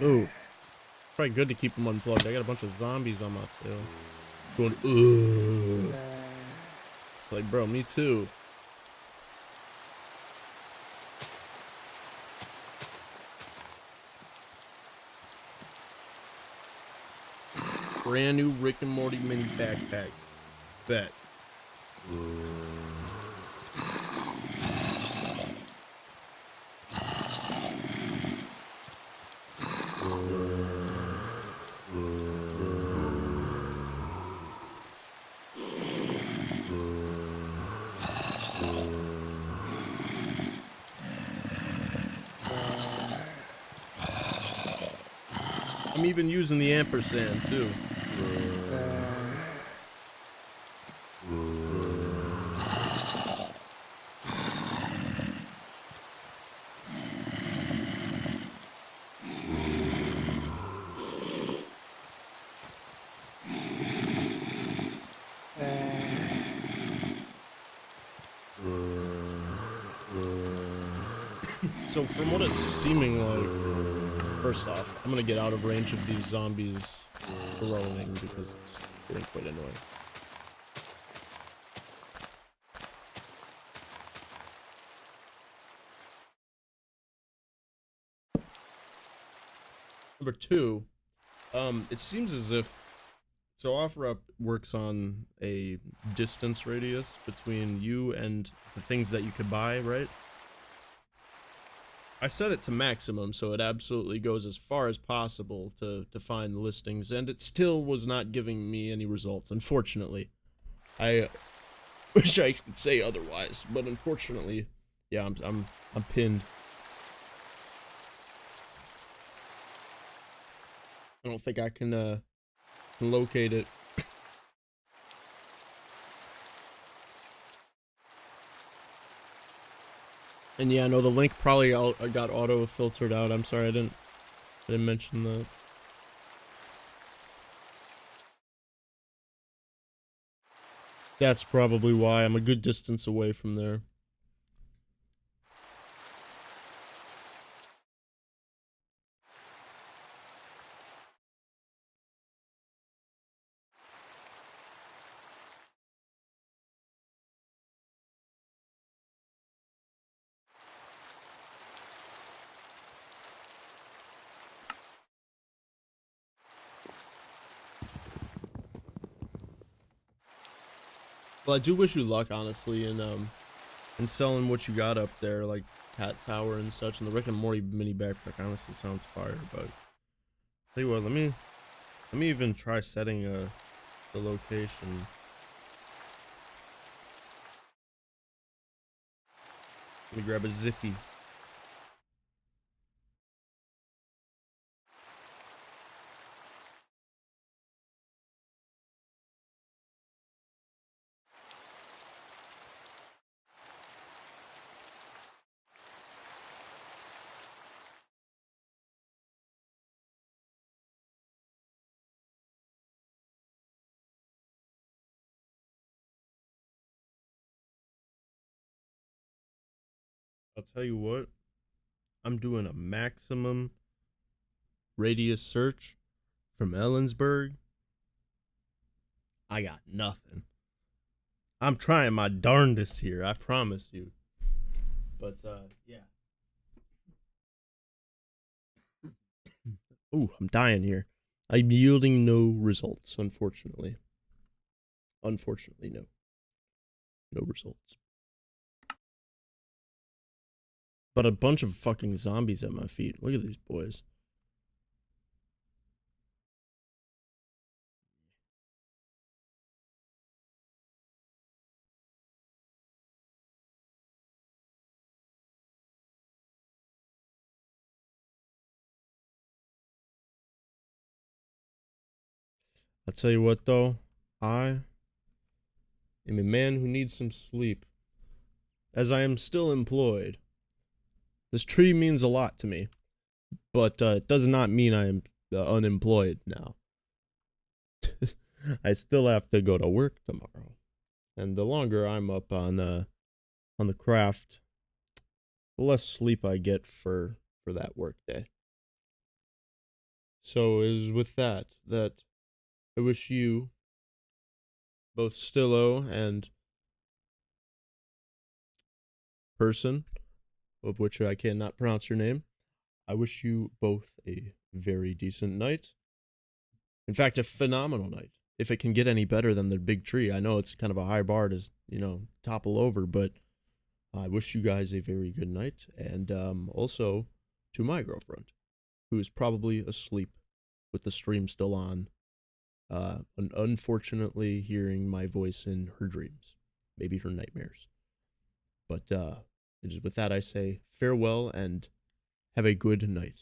[SPEAKER 1] ooh. Probably good to keep them unplugged. I got a bunch of zombies on my tail. Going ooh. Like, bro, me too. Brand new Rick and Morty mini backpack. Bet. I'm even using the ampersand too. So from what it's seeming like, first off, I'm gonna get out of range of these zombies groaning because it's getting quite annoying. Number two, it seems as if so OfferUp works on a distance radius between you and the things that you could buy, right? I set it to maximum, so it absolutely goes as far as possible to find the listings, and it still was not giving me any results, unfortunately. I wish I could say otherwise, but unfortunately, yeah, I'm pinned. I don't think I can locate it. And yeah, no, the link probably got auto filtered out. I'm sorry, I didn't mention that. That's probably why I'm a good distance away from there. Well, I do wish you luck, honestly, in selling what you got up there, like Cat Tower and such, and the Rick and Morty mini backpack honestly sounds fire. But tell you what, let me even try setting the location. Let me grab a zippy. I'll tell you what, I'm doing a maximum radius search from Ellensburg. I got nothing. I'm trying my darndest here, I promise you. But yeah. Ooh, I'm dying here. I'm yielding no results, unfortunately. Unfortunately, no. No results. But a bunch of fucking zombies at my feet. Look at these boys. I tell you what, though. I am a man who needs some sleep. As I am still employed. This tree means a lot to me. But it does not mean I am unemployed now. I still have to go to work tomorrow. And the longer I'm up on the craft, the less sleep I get for that work day. So is with that I wish you, both Stillo and person, of which I cannot pronounce your name, I wish you both a very decent night. In fact, a phenomenal night. If it can get any better than the big tree. I know it's kind of a high bar to, topple over, but I wish you guys a very good night. And also to my girlfriend, who is probably asleep with the stream still on, and unfortunately hearing my voice in her dreams, maybe her nightmares. But it is with that I say farewell and have a good night.